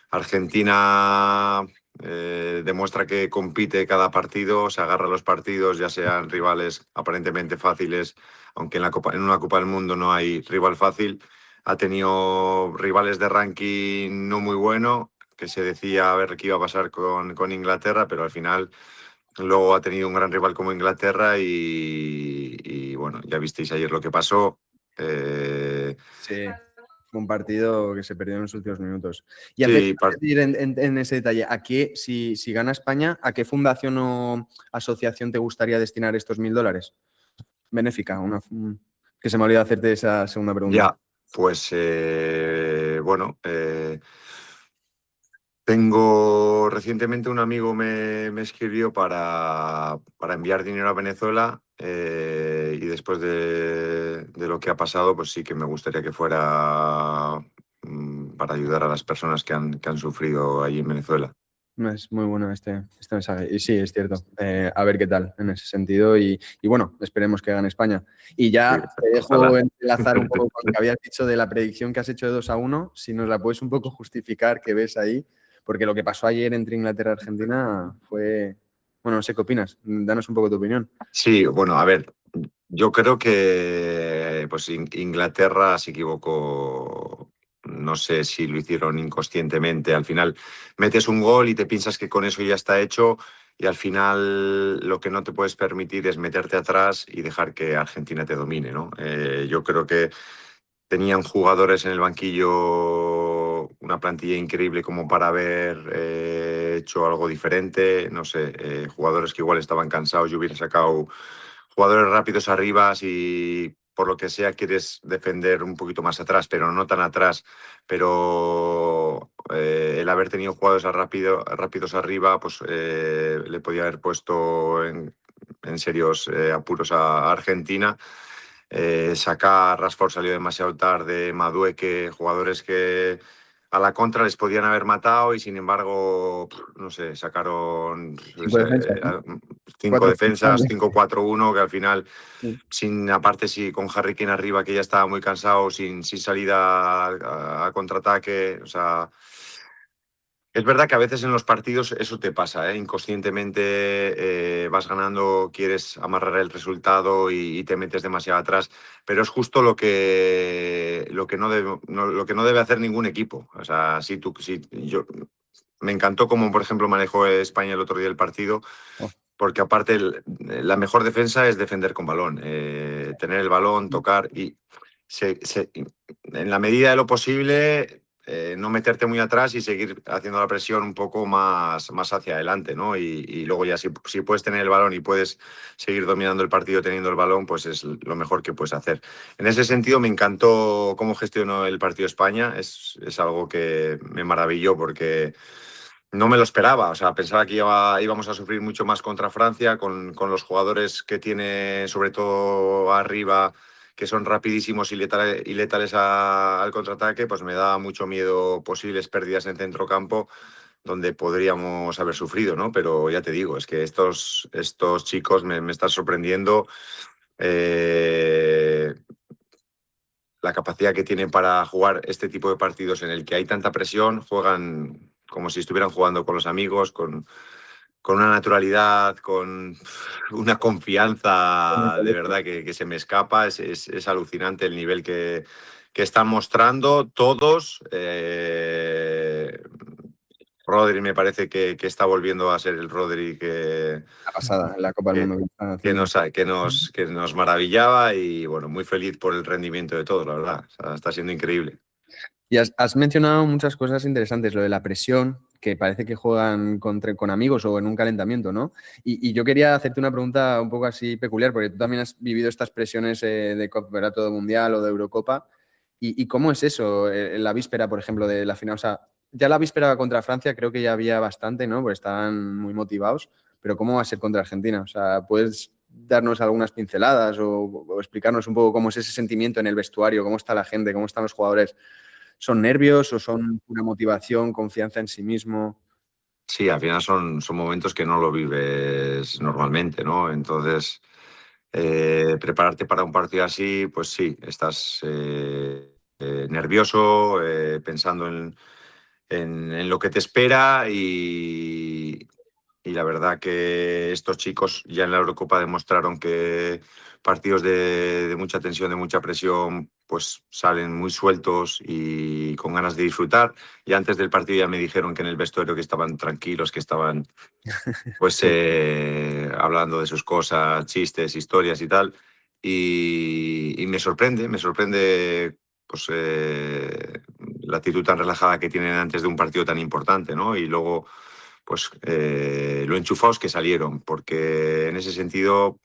Argentina demuestra que compite cada partido, se agarra a los partidos, ya sean rivales aparentemente fáciles, aunque en una Copa del Mundo no hay rival fácil. Ha tenido rivales de ranking no muy bueno, que se decía a ver qué iba a pasar con Inglaterra, pero al final luego ha tenido un gran rival como Inglaterra y bueno, ya visteis ayer lo que pasó. Sí, fue un partido que se perdió en los últimos minutos. Y antes Sí, de ir en ese detalle, si gana España, ¿a qué fundación o asociación te gustaría destinar estos $1.000? Benéfica, que se me olvidó hacerte esa segunda pregunta. ya, pues bueno, tengo recientemente un amigo me escribió para enviar dinero a Venezuela y después de lo que ha pasado, pues sí que me gustaría que fuera para ayudar a las personas que han sufrido allí en Venezuela. Es muy bueno este mensaje. Y sí, es cierto. A ver qué tal en ese sentido. Y bueno, esperemos que gane España. Y Sí, ya te dejo ojalá. enlazar un poco con lo que habías dicho de la predicción que has hecho de 2-1. Si nos la puedes un poco justificar, qué ves ahí. Porque lo que pasó ayer entre Inglaterra y Argentina fue... Bueno, no sé qué opinas. Danos un poco tu opinión. Sí, bueno, a ver, yo creo que pues Inglaterra se equivocó. No sé si lo hicieron inconscientemente. Al final metes un gol y te piensas que con eso ya está hecho y al final lo que no te puedes permitir es meterte atrás y dejar que Argentina te domine, ¿no? Yo creo que tenían jugadores en el banquillo, una plantilla increíble como para haber hecho algo diferente. No sé, jugadores que igual estaban cansados. Yo hubiera sacado jugadores rápidos arriba si por lo que sea quieres defender un poquito más atrás, pero no tan atrás. Pero el haber tenido jugadores rápidos arriba, pues le podía haber puesto en serios apuros a Argentina. Saka, Rashford salió demasiado tarde, Madueke, jugadores que a la contra les podían haber matado y sin embargo, no sé, sacaron Cinco defensas, ¿no? cinco Cuatro. defensas, 5-4-1 que al final, Sí. aparte sí, con Harry Kane arriba que ya estaba muy cansado, sin salida a contraataque, o sea... Es verdad que a veces en los partidos eso te pasa, ¿eh? Inconscientemente vas ganando, quieres amarrar el resultado y te metes demasiado atrás, pero es justo lo que no debe hacer ningún equipo. O sea, me encantó como, por ejemplo, manejó España el otro día el partido, Oh. porque aparte la mejor defensa es defender con balón, tener el balón, tocar y en la medida de lo posible no meterte muy atrás y seguir haciendo la presión un poco más hacia adelante, ¿no? Y luego ya si puedes tener el balón y puedes seguir dominando el partido teniendo el balón, pues es lo mejor que puedes hacer. En ese sentido me encantó cómo gestionó el partido España, es algo que me maravilló porque... No me lo esperaba, o sea, pensaba que íbamos a sufrir mucho más contra Francia con los jugadores que tiene, sobre todo arriba, que son rapidísimos y letales al contraataque, pues me da mucho miedo posibles pérdidas en centrocampo donde podríamos haber sufrido, ¿no? Pero ya te digo, es que estos chicos me están sorprendiendo. eh, la capacidad que tienen para jugar este tipo de partidos en el que hay tanta presión, juegan como si estuvieran jugando con los amigos, con una naturalidad, con una confianza de verdad que se me escapa. Es alucinante el nivel que están mostrando todos. Rodri me parece que está volviendo a ser el Rodri La pasada, en la Copa del que, Mundo que están que haciendo. nos, que nos maravillaba y bueno, muy feliz por el rendimiento de todos, la verdad. O sea, está siendo increíble. Y has mencionado muchas cosas interesantes, lo de la presión, que parece que juegan con amigos o en un calentamiento, ¿no? Y yo quería hacerte una pregunta un poco así peculiar, porque tú también has vivido estas presiones de Campeonato Mundial o de Eurocopa. ¿Y cómo es eso? En la víspera, por ejemplo, de la final. O sea, ya la víspera contra Francia creo que ya había bastante, ¿no? Porque estaban muy motivados. Pero ¿cómo va a ser contra Argentina? O sea, ¿puedes darnos algunas pinceladas o explicarnos un poco cómo es ese sentimiento en el vestuario, cómo está la gente, cómo están los jugadores? ¿Son nervios o son una motivación, confianza en sí mismo? Sí, al final son momentos que no lo vives normalmente, ¿no? Entonces, prepararte para un partido así, pues sí, estás nervioso, pensando en lo que te espera y la verdad que estos chicos ya en la Eurocopa demostraron que partidos de mucha tensión, de mucha presión, pues salen muy sueltos y con ganas de disfrutar. Y antes del partido ya me dijeron que en el vestuario que estaban tranquilos, que estaban pues Qué bueno. hablando de sus cosas, chistes, historias y tal. Y me sorprende pues la actitud tan relajada que tienen antes de un partido tan importante, ¿no? Y luego, pues lo enchufados que salieron, porque en ese sentido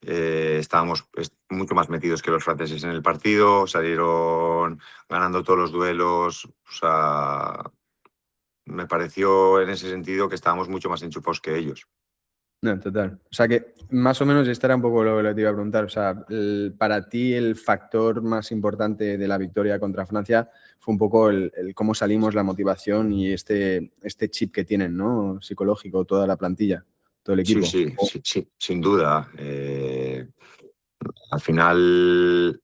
estábamos mucho más metidos que los franceses en el partido, salieron ganando todos los duelos, o sea, me pareció en ese sentido que estábamos mucho más enchufados que ellos. No, total. O sea que más o menos este era un poco lo que te iba a preguntar. O sea, para ti el factor más importante de la victoria contra Francia fue un poco el cómo salimos, la motivación y este chip que tienen, ¿no? Psicológico, toda la plantilla, todo el Sí, equipo. sí, sí, sí, sin duda. Al final,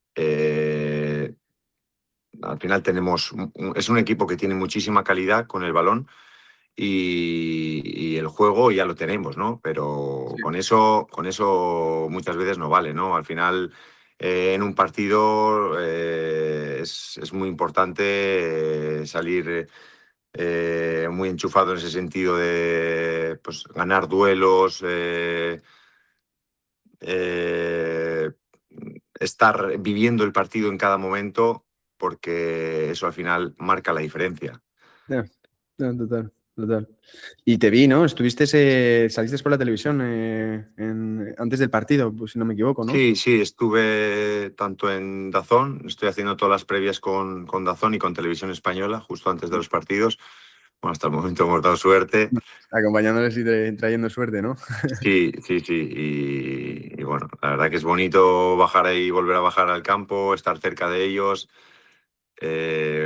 al final tenemos, es un equipo que tiene muchísima calidad con el balón y el juego ya lo tenemos, ¿no? Pero Sí. con eso muchas veces no vale, ¿no? Al final, en un partido es muy importante salir muy enchufado en ese sentido de pues, ganar duelos, eh, estar viviendo el partido en cada momento, porque eso al final marca la diferencia. Ya, ya, total, total. Y te vi, ¿no? Saliste por la televisión antes del partido, pues, si no me equivoco, ¿no? Sí, sí, estuve tanto en Dazón, estoy haciendo todas las previas con Dazón y con Televisión Española, justo antes de los partidos. Bueno, hasta el momento hemos dado suerte. Acompañándoles y trayendo suerte, ¿no? Sí, sí, sí. Y bueno, la verdad que es bonito bajar ahí, volver a bajar al campo, estar cerca de ellos.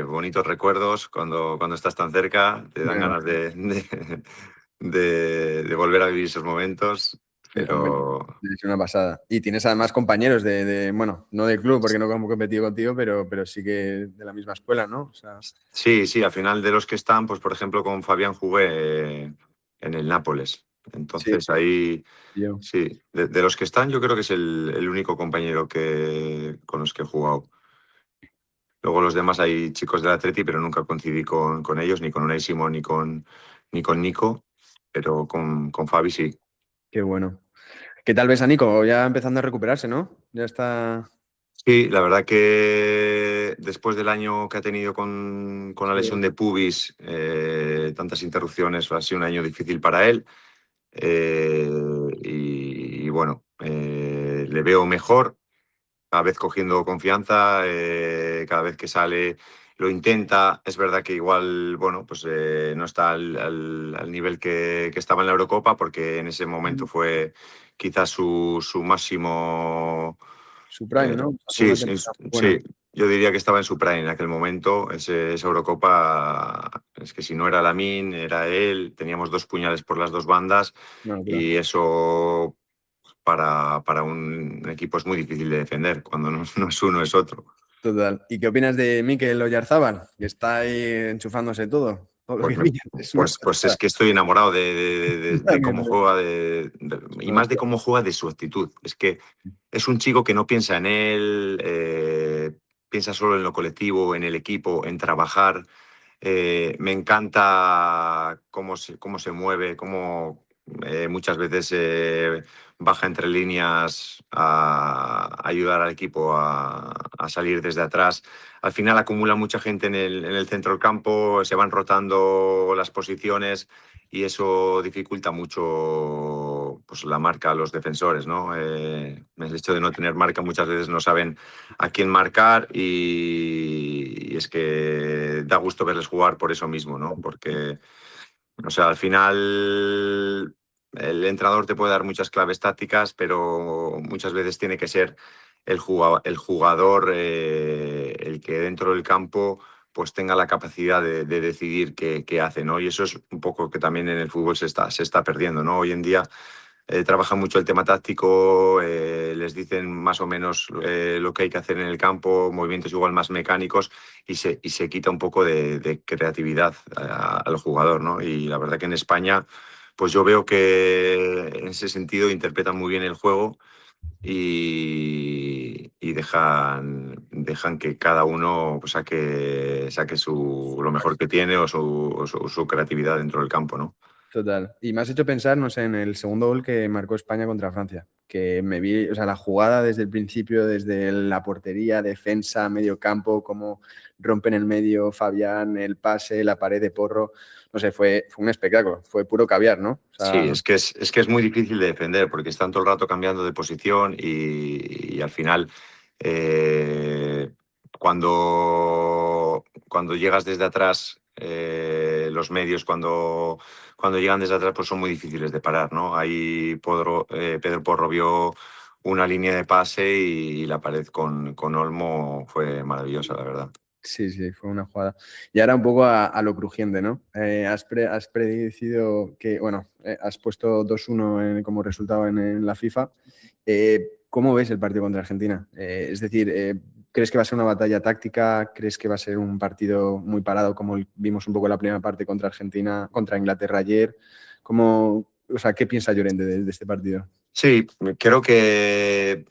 Bonitos recuerdos cuando estás tan cerca, te dan Me ganas imagino. de volver a vivir esos momentos, Hombre, pero es una pasada. Y tienes además compañeros bueno, no de club porque no he competido contigo, pero sí que de la misma escuela, ¿no? O sea, sí, sí, al final de los que están, pues por ejemplo con Fabián jugué en el Nápoles. sí, Entonces ahí, yo. sí, de los que están yo creo que es el único compañero con los que he jugado. Luego los demás hay chicos del Atleti, pero nunca coincidí con ellos, ni con Unai Simón, ni con Nico, pero con Fabi sí. Qué bueno. ¿Qué tal ves a Nico? Ya empezando a recuperarse, ¿no? Ya está. Sí, la verdad que después del año que ha tenido con la Sí. lesión de pubis, tantas interrupciones, ha sido un año difícil para él. Y bueno, le veo mejor, cada vez cogiendo confianza, cada vez que sale lo intenta. Es verdad que igual, bueno, pues no está al nivel que estaba en la Eurocopa, porque en ese momento fue quizás su máximo. Su prime, ¿no? O sea, fue Sí, una sí, temporada muy buena. sí, yo diría que estaba en su prime en aquel momento. Esa Eurocopa, es que si no era Lamine, era él. Teníamos dos puñales por las dos bandas Una locura. y eso para un equipo es muy difícil de defender cuando no es uno, es otro. Total. ¿Y qué opinas de Mikel Oyarzábal? Que está ahí enchufándose todo lo Pues, que pilla. Es una pues es pasada. que estoy enamorado de También, cómo ¿no? juega, y Una más de locura. cómo juega, de su actitud. Es que es un chico que no piensa en él, piensa solo en lo colectivo, en el equipo, en trabajar. Me encanta cómo se mueve, cómo muchas veces baja entre líneas a ayudar al equipo a salir desde atrás. Al final acumula mucha gente en el centro del campo, se van rotando las posiciones y eso dificulta mucho pues, la marca a los defensores, ¿no? El hecho de no tener marca, muchas veces no saben a quién marcar y es que da gusto verles jugar por eso mismo, ¿no? Porque, o sea, al final el entrenador te puede dar muchas claves tácticas, pero muchas veces tiene que ser el jugador el que dentro del campo pues tenga la capacidad de decidir qué hace, ¿no? Y eso es un poco que también en el fútbol se está perdiendo, ¿no? Hoy en día trabajan mucho el tema táctico, les dicen más o menos lo que hay que hacer en el campo, movimientos igual más mecánicos y se quita un poco de creatividad al jugador, ¿no? Y la verdad que en España, pues yo veo que en ese sentido interpretan muy bien el juego y dejan que cada uno pues, saque lo mejor que tiene o su creatividad dentro del campo, ¿no? Total. Y me has hecho pensar, no sé, en el segundo gol que marcó España contra Francia, que me vi, o sea, la jugada desde el principio, desde la portería, defensa, medio campo, cómo rompen el medio, Fabián, el pase, la pared de Porro, no sé, fue un espectáculo, fue puro caviar, ¿no? O Sí, sea, es que es muy difícil de defender porque están todo el rato cambiando de posición y al final eh, cuando llegas desde atrás, los medios cuando llegan desde atrás pues son muy difíciles de parar, ¿no? Ahí Pedro Porro vio una línea de pase y la pared con Olmo fue maravillosa, la verdad. sí, sí, fue una jugada. Y ahora un poco a lo crujiente, ¿no? Has predicido que, bueno, has puesto 2-1 como resultado en la FIFA. ¿Cómo ves el partido contra Argentina? Es decir, ¿crees que va a ser una batalla táctica? ¿Crees que va a ser un partido muy parado como vimos un poco en la primera parte contra Argentina, contra Inglaterra ayer? O sea, ¿qué piensa Llorente de este partido? Sí, creo que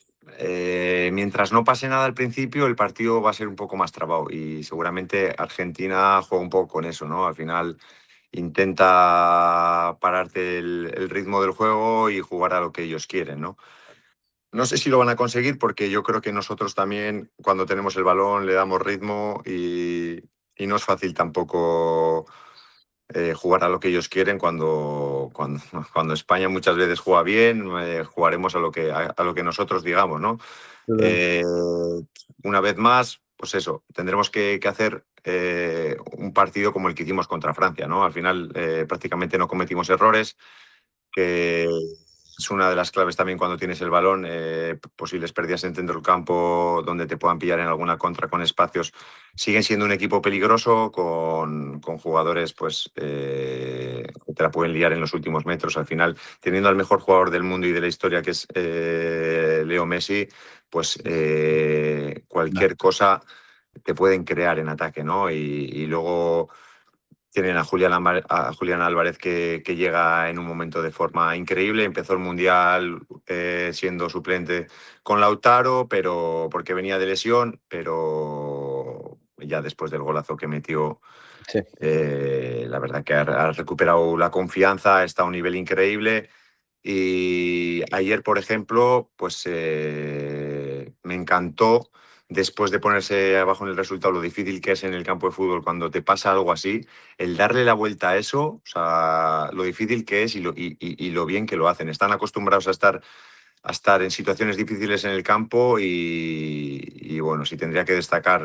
mientras no pase nada al principio, el partido va a ser un poco más trabado y seguramente Argentina juega un poco con eso, ¿no? Al final intenta pararte el ritmo del juego y jugar a lo que ellos quieren, ¿no? No sé si lo van a conseguir porque yo creo que nosotros también, cuando tenemos el balón, le damos ritmo y no es fácil tampoco jugar a lo que ellos quieren cuando España muchas veces juega bien, jugaremos a lo que nosotros digamos, ¿no? Total. Eh, una vez más, pues eso, tendremos que hacer un partido como el que hicimos contra Francia, ¿no? Al final prácticamente no cometimos errores, que es una de las claves también cuando tienes el balón, posibles pérdidas dentro del campo donde te puedan pillar en alguna contra con espacios. Siguen siendo un equipo peligroso con jugadores pues, que te la pueden liar en los últimos metros. Al final, teniendo al mejor jugador del mundo y de la historia, que es Leo Messi, pues cualquier cosa te pueden crear en ataque, ¿no? Y luego tienen a Julián Álvarez que llega en un momento de forma increíble. Empezó el Mundial siendo suplente con Lautaro, pero porque venía de lesión, pero ya después del golazo que metió, Sí, la verdad que ha recuperado la confianza, está a un nivel increíble. Y ayer, por ejemplo, pues me encantó, después de ponerse abajo en el resultado, lo difícil que es en el campo de fútbol cuando te pasa algo así, el darle la vuelta a eso, o sea, lo difícil que es y lo bien que lo hacen. Están acostumbrados a estar en situaciones difíciles en el campo y bueno, si tendría que destacar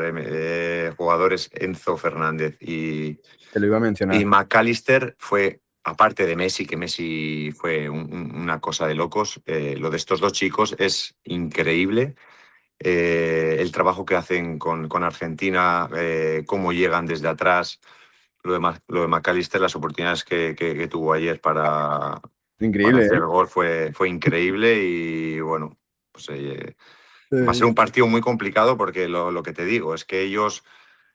jugadores, Enzo Fernández te lo iba a y mencionar. McAllister fue, aparte de Messi, que Messi fue una cosa de locos, lo de estos dos chicos es increíble. El trabajo que hacen con Argentina, cómo llegan desde atrás, lo de McAllister, las oportunidades que tuvo ayer para Increíble, hacer ¿eh? el gol fue increíble y bueno, pues va a ser Sí. un partido muy complicado porque lo que te digo es que ellos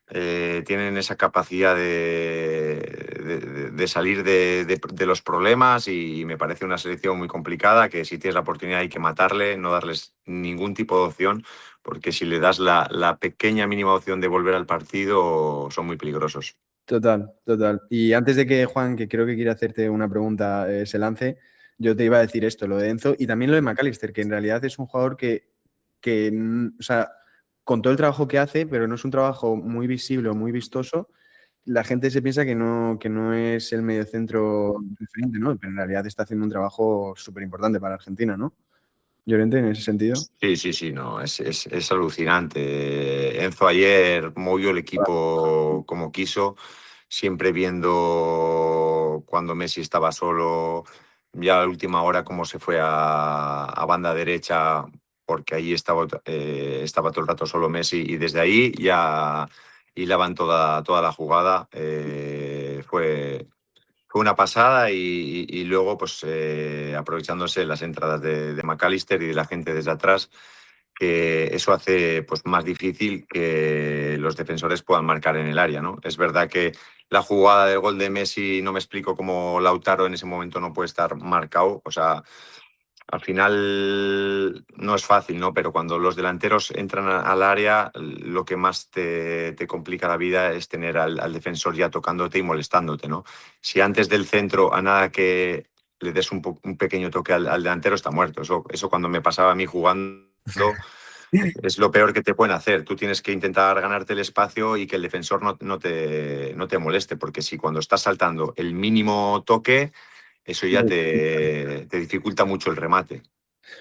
tienen esa capacidad de salir de los problemas y me parece una selección muy complicada que si tienes la oportunidad hay que matarle, no darles ningún tipo de opción, porque si le das la pequeña mínima opción de volver al partido son muy peligrosos. Total, total. Y antes de que Juan, que creo que quiere hacerte una pregunta, se lance, yo te iba a decir esto, lo de Enzo y también lo de McAllister, que en realidad es un jugador o sea, con todo el trabajo que hace, pero no es un trabajo muy visible o muy vistoso, la gente se piensa que no es el mediocentro referente, ¿no? Pero en realidad está haciendo un trabajo súper importante para Argentina, ¿no? Llorente, en ese sentido. Sí, sí, sí, no, es alucinante. Enzo ayer movió el equipo como quiso, siempre viendo cuando Messi estaba solo, ya a la última hora cómo se fue a banda derecha, porque ahí estaba todo el rato solo Messi y desde ahí ya hilaban toda la jugada. Fue fue una pasada y luego, pues aprovechándose las entradas de McAllister y de la gente desde atrás, que eso hace pues más difícil que los defensores puedan marcar en el área, ¿no? Es verdad que la jugada del gol de Messi, no me explico cómo Lautaro en ese momento no puede estar marcado, o sea, al final no es fácil, ¿no? Pero cuando los delanteros entran al área, lo que más te complica la vida es tener al defensor ya tocándote y molestándote, ¿no? Si antes del centro, a nada que le des un pequeño toque al delantero, está muerto. Eso cuando me pasaba a mí jugando es lo peor que te pueden hacer. Tú tienes que intentar ganarte el espacio y que el defensor no te moleste, porque si cuando estás saltando el mínimo toque, eso ya te dificulta mucho el remate.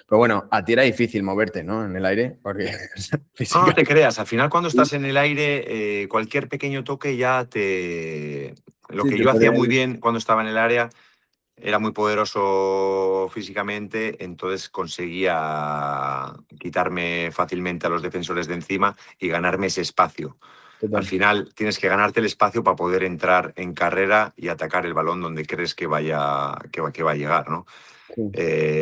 Pero bueno, a ti era difícil moverte, ¿no? En el aire, porque No, no física. te creas, al final cuando estás en el aire, cualquier pequeño toque ya te... Lo Sí, que te yo hacía podría muy ir. bien cuando estaba en el área, era muy poderoso físicamente, entonces conseguía quitarme fácilmente a los defensores de encima y ganarme ese espacio. Al Total. final tienes que ganarte el espacio para poder entrar en carrera y atacar el balón donde crees que va a llegar, ¿no? Sí.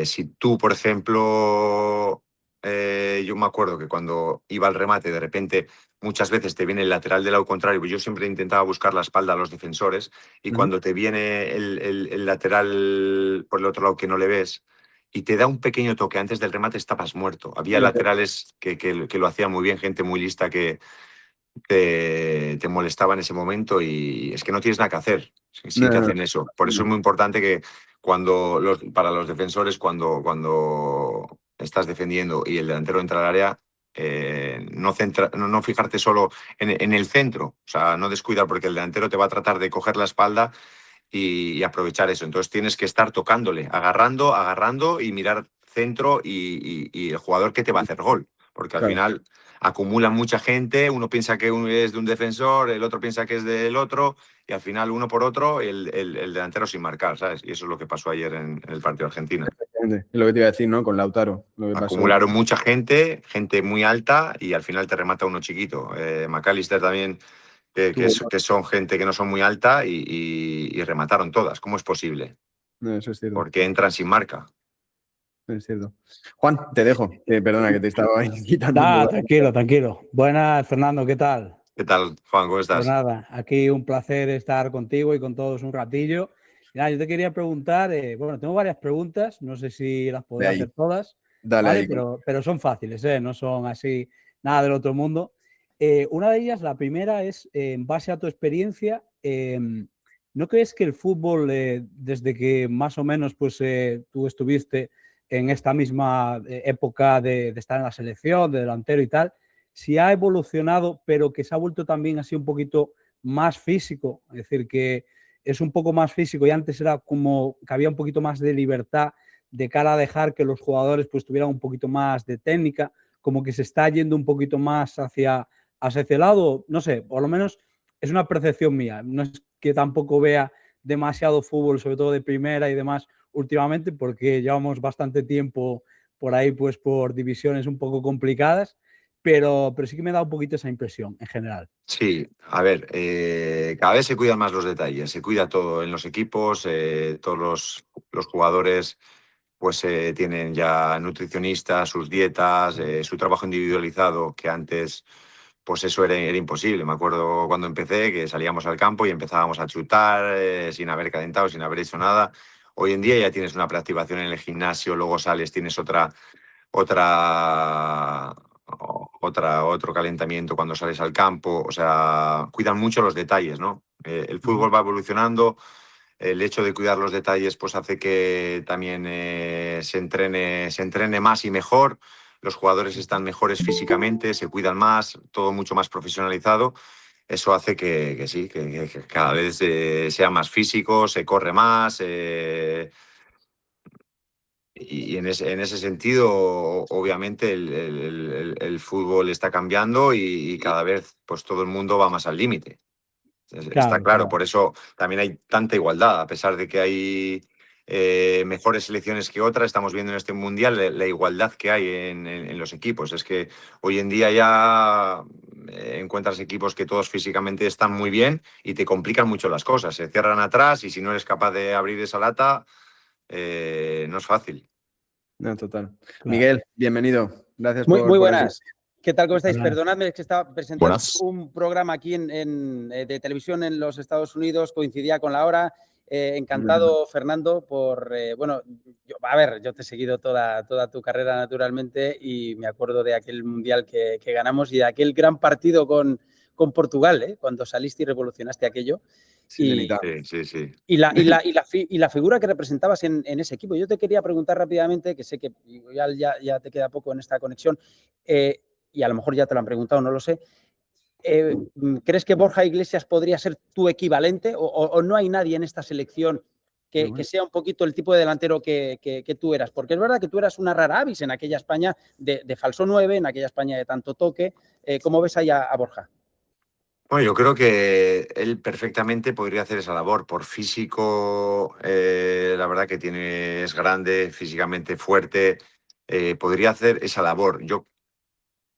Si tú, por ejemplo, yo me acuerdo que cuando iba al remate, de repente muchas veces te viene el lateral del lado contrario, pues yo siempre intentaba buscar la espalda a los defensores y Ujú. cuando te viene el lateral por el otro lado que no le ves y te da un pequeño toque antes del remate, estabas muerto. Había laterales que lo hacían muy bien, gente muy lista que te molestaba en ese momento y es que no tienes nada que hacer si te No, no, hacen eso. Por eso es muy importante que para los defensores, cuando estás defendiendo y el delantero entra al área, no fijarte solo en el centro, o sea, no descuidar porque el delantero te va a tratar de coger la espalda y aprovechar eso. Entonces tienes que estar tocándole, agarrando y mirar centro y el jugador que te va a hacer gol. Porque al claro. final acumula mucha gente, uno piensa que uno es de un defensor, el otro piensa que es del otro, y al final uno por otro, el delantero sin marcar, ¿sabes? Y eso es lo que pasó ayer en el partido de Argentina. Efectivamente. Es lo que te iba a decir, ¿no? Con Lautaro, lo que pasó. Acumularon mucha gente muy alta, y al final te remata uno chiquito. McAllister también, Tuvo- que son gente que no son muy alta y remataron todas. ¿Cómo es posible? No, eso es cierto. Porque entran sin marca. Es cierto. Juan, te dejo. Perdona que te estaba ahí quitando un Nada, poco. tranquilo, tranquilo. Buenas, Fernando, ¿qué tal? ¿Qué tal, Juan? ¿Cómo Pues estás? nada, aquí un placer estar contigo y con todos un ratillo. Y nada, yo te quería preguntar, bueno, tengo varias preguntas, no sé si las De podré ahí. hacer todas, Dale ¿vale? ahí. Pero son fáciles, ¿eh? No son así nada del otro mundo. Una de ellas, la primera es, en base a tu experiencia, ¿no crees que el fútbol, desde que más o menos pues, tú estuviste en esta misma época de estar en la selección, de delantero y tal, si ha evolucionado, pero que se ha vuelto también así un poquito más físico? Es decir, que es un poco más físico y antes era como que había un poquito más de libertad de cara a dejar que los jugadores pues tuvieran un poquito más de técnica, como que se está yendo un poquito más hacia ese lado, no sé, por lo menos es una percepción mía, no es que tampoco vea demasiado fútbol, sobre todo de primera y demás últimamente, porque llevamos bastante tiempo por ahí, pues por divisiones un poco complicadas, pero sí que me da un poquito esa impresión en general. Sí, a ver, cada vez se cuidan más los detalles, se cuida todo en los equipos, todos los jugadores pues tienen ya nutricionistas, sus dietas, su trabajo individualizado, que antes pues eso era imposible. Me acuerdo cuando empecé que salíamos al campo y empezábamos a chutar sin haber calentado, sin haber hecho nada. Hoy en día ya tienes una preactivación en el gimnasio, luego sales, tienes otra, otro calentamiento cuando sales al campo. O sea, cuidan mucho los detalles, ¿no? El Uh -huh. fútbol va evolucionando. El hecho de cuidar los detalles pues hace que también se entrene más y mejor. Los jugadores están mejores físicamente, se cuidan más, todo mucho más profesionalizado. Eso hace que sí, que cada vez sea más físico, se corre más. Y en ese sentido, obviamente, el fútbol está cambiando y cada vez pues, todo el mundo va más al límite. Está Claro, claro, claro. por eso también hay tanta igualdad, a pesar de que hay mejores selecciones que otras. Estamos viendo en este mundial la igualdad que hay en los equipos. Es que hoy en día ya encuentras equipos que todos físicamente están muy bien y te complican mucho las cosas. Se cierran atrás y si no eres capaz de abrir esa lata, no es fácil. No, total. Claro. Miguel, bienvenido. Gracias Muy por buenas. ¿Qué tal? ¿Cómo estáis? Buenas. Perdonadme, es que estaba presentando Buenas. un programa aquí de televisión en los Estados Unidos, coincidía con la hora. Encantado, Fernando, por... yo te he seguido toda tu carrera naturalmente y me acuerdo de aquel mundial que ganamos y de aquel gran partido con Portugal, cuando saliste y revolucionaste aquello. Sí, Y- Benita. Sí. Y la figura que representabas en ese equipo. Yo te quería preguntar rápidamente, que sé que igual ya te queda poco en esta conexión, y a lo mejor ya te lo han preguntado, no lo sé. ¿Crees que Borja Iglesias podría ser tu equivalente o no hay nadie en esta selección que sea un poquito el tipo de delantero que tú eras? Porque es verdad que tú eras una rara avis en aquella España de falso 9, en aquella España de tanto toque. ¿Cómo ves ahí a Borja? Bueno, yo creo que él perfectamente podría hacer esa labor. Por físico, la verdad que es grande, físicamente fuerte, podría hacer esa labor.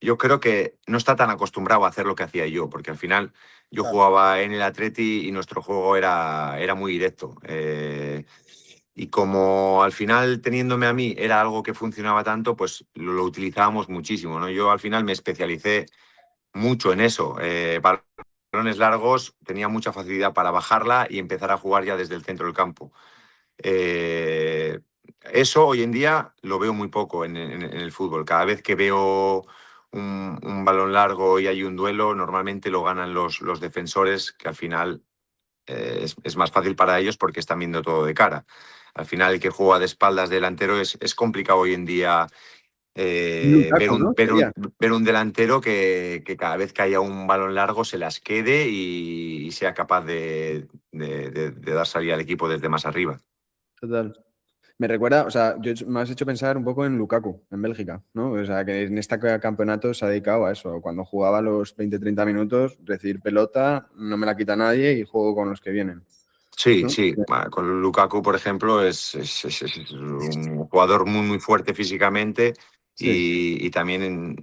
Yo creo que no está tan acostumbrado a hacer lo que hacía yo, porque al final yo Claro. jugaba en el Atleti y nuestro juego era muy directo. Y como al final, teniéndome a mí, era algo que funcionaba tanto, pues lo utilizábamos muchísimo, ¿no? Yo al final me especialicé mucho en eso. Balones largos, tenía mucha facilidad para bajarla y empezar a jugar ya desde el centro del campo. Eh, Eso hoy en día lo veo muy poco en el fútbol. Cada vez que veo un balón largo y hay un duelo, normalmente lo ganan los defensores, que al final es más fácil para ellos porque están viendo todo de cara. Al final, el que juega de espaldas delantero es complicado hoy en día ver, Lukaku, un, ¿no? ver, Sería. ver un delantero que cada vez que haya un balón largo se las quede y sea capaz de dar salida al equipo desde más arriba. Total. Me recuerda, o sea, me has hecho pensar un poco en Lukaku, en Bélgica, ¿no? O sea, que en este campeonato se ha dedicado a eso. Cuando jugaba los 20-30 minutos, recibir pelota, no me la quita nadie y juego con los que vienen. Sí, ¿No? sí. Con Lukaku, por ejemplo, es un jugador muy fuerte físicamente Sí, y también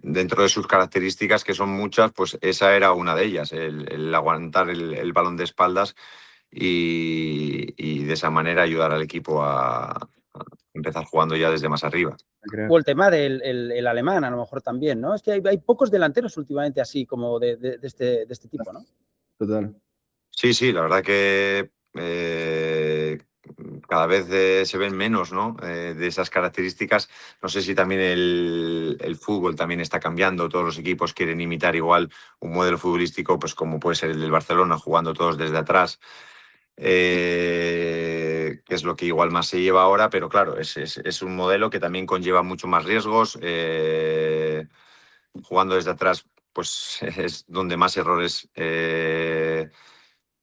dentro de sus características, que son muchas, pues esa era una de ellas, el aguantar el balón de espaldas y de esa manera ayudar al equipo a empezar jugando ya desde más arriba. creo. O el tema del alemán, a lo mejor también, ¿no? Es que hay pocos delanteros últimamente así, como de este tipo, ¿no? Total. Sí, la verdad que cada vez se ven menos, ¿no? De esas características. No sé si también el fútbol también está cambiando. Todos los equipos quieren imitar igual un modelo futbolístico, pues como puede ser el del Barcelona, jugando todos desde atrás, que es lo que igual más se lleva ahora, pero claro, es un modelo que también conlleva mucho más riesgos. Jugando desde atrás, pues es donde más errores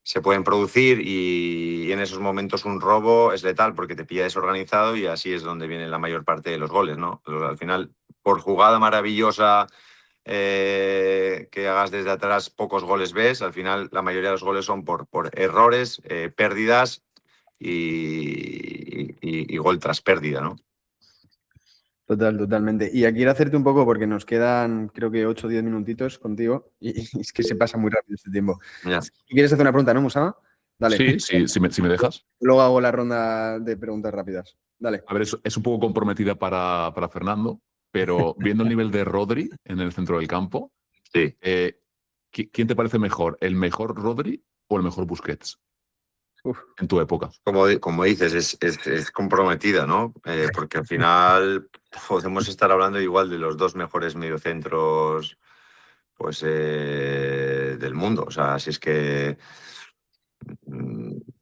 se pueden producir y en esos momentos un robo es letal porque te pilla desorganizado y así es donde viene la mayor parte de los goles, ¿no? Al final, por jugada maravillosa que hagas desde atrás, pocos goles ves. Al final, la mayoría de los goles son por errores, pérdidas y gol tras pérdida, ¿no? Totalmente. Y aquí quiero hacerte un poco, porque nos quedan, creo que 8 o 10 minutitos contigo, y es que se pasa muy rápido este tiempo. Ya. ¿Quieres hacer una pregunta, no, Musama? Dale. Sí, si me dejas. Luego hago la ronda de preguntas rápidas. Dale. A ver, es un poco comprometida para Fernando, pero viendo el nivel de Rodri en el centro del campo, Sí. ¿Quién te parece mejor? ¿El mejor Rodri o el mejor Busquets Uf. en tu época? Como dices, es comprometida, ¿no? Porque al final podemos estar hablando igual de los dos mejores mediocentros pues, del mundo. O sea, si es que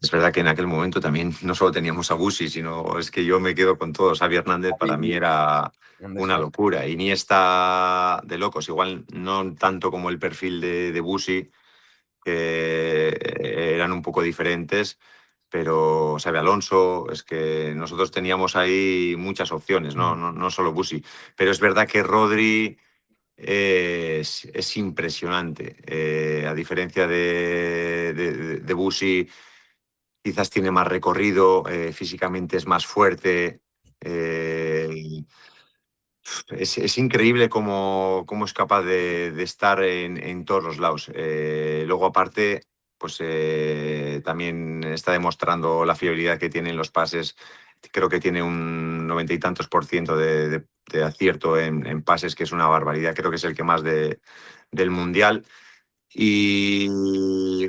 es verdad que en aquel momento también no solo teníamos a Busi, sino es que yo me quedo con todos. Xavi Hernández para mí era una locura. Iniesta de locos, igual no tanto como el perfil de Busi, que eran un poco diferentes, pero Xabi Alonso, es que nosotros teníamos ahí muchas opciones, no solo Busi. Pero es verdad que Rodri es impresionante. A diferencia de Busi, quizás tiene más recorrido, físicamente es más fuerte. Es increíble cómo es capaz de estar en todos los lados. Luego, aparte, pues también está demostrando la fiabilidad que tiene en los pases. Creo que tiene un 90 y tantos % de acierto en pases, que es una barbaridad. Creo que es el que más del Mundial. Y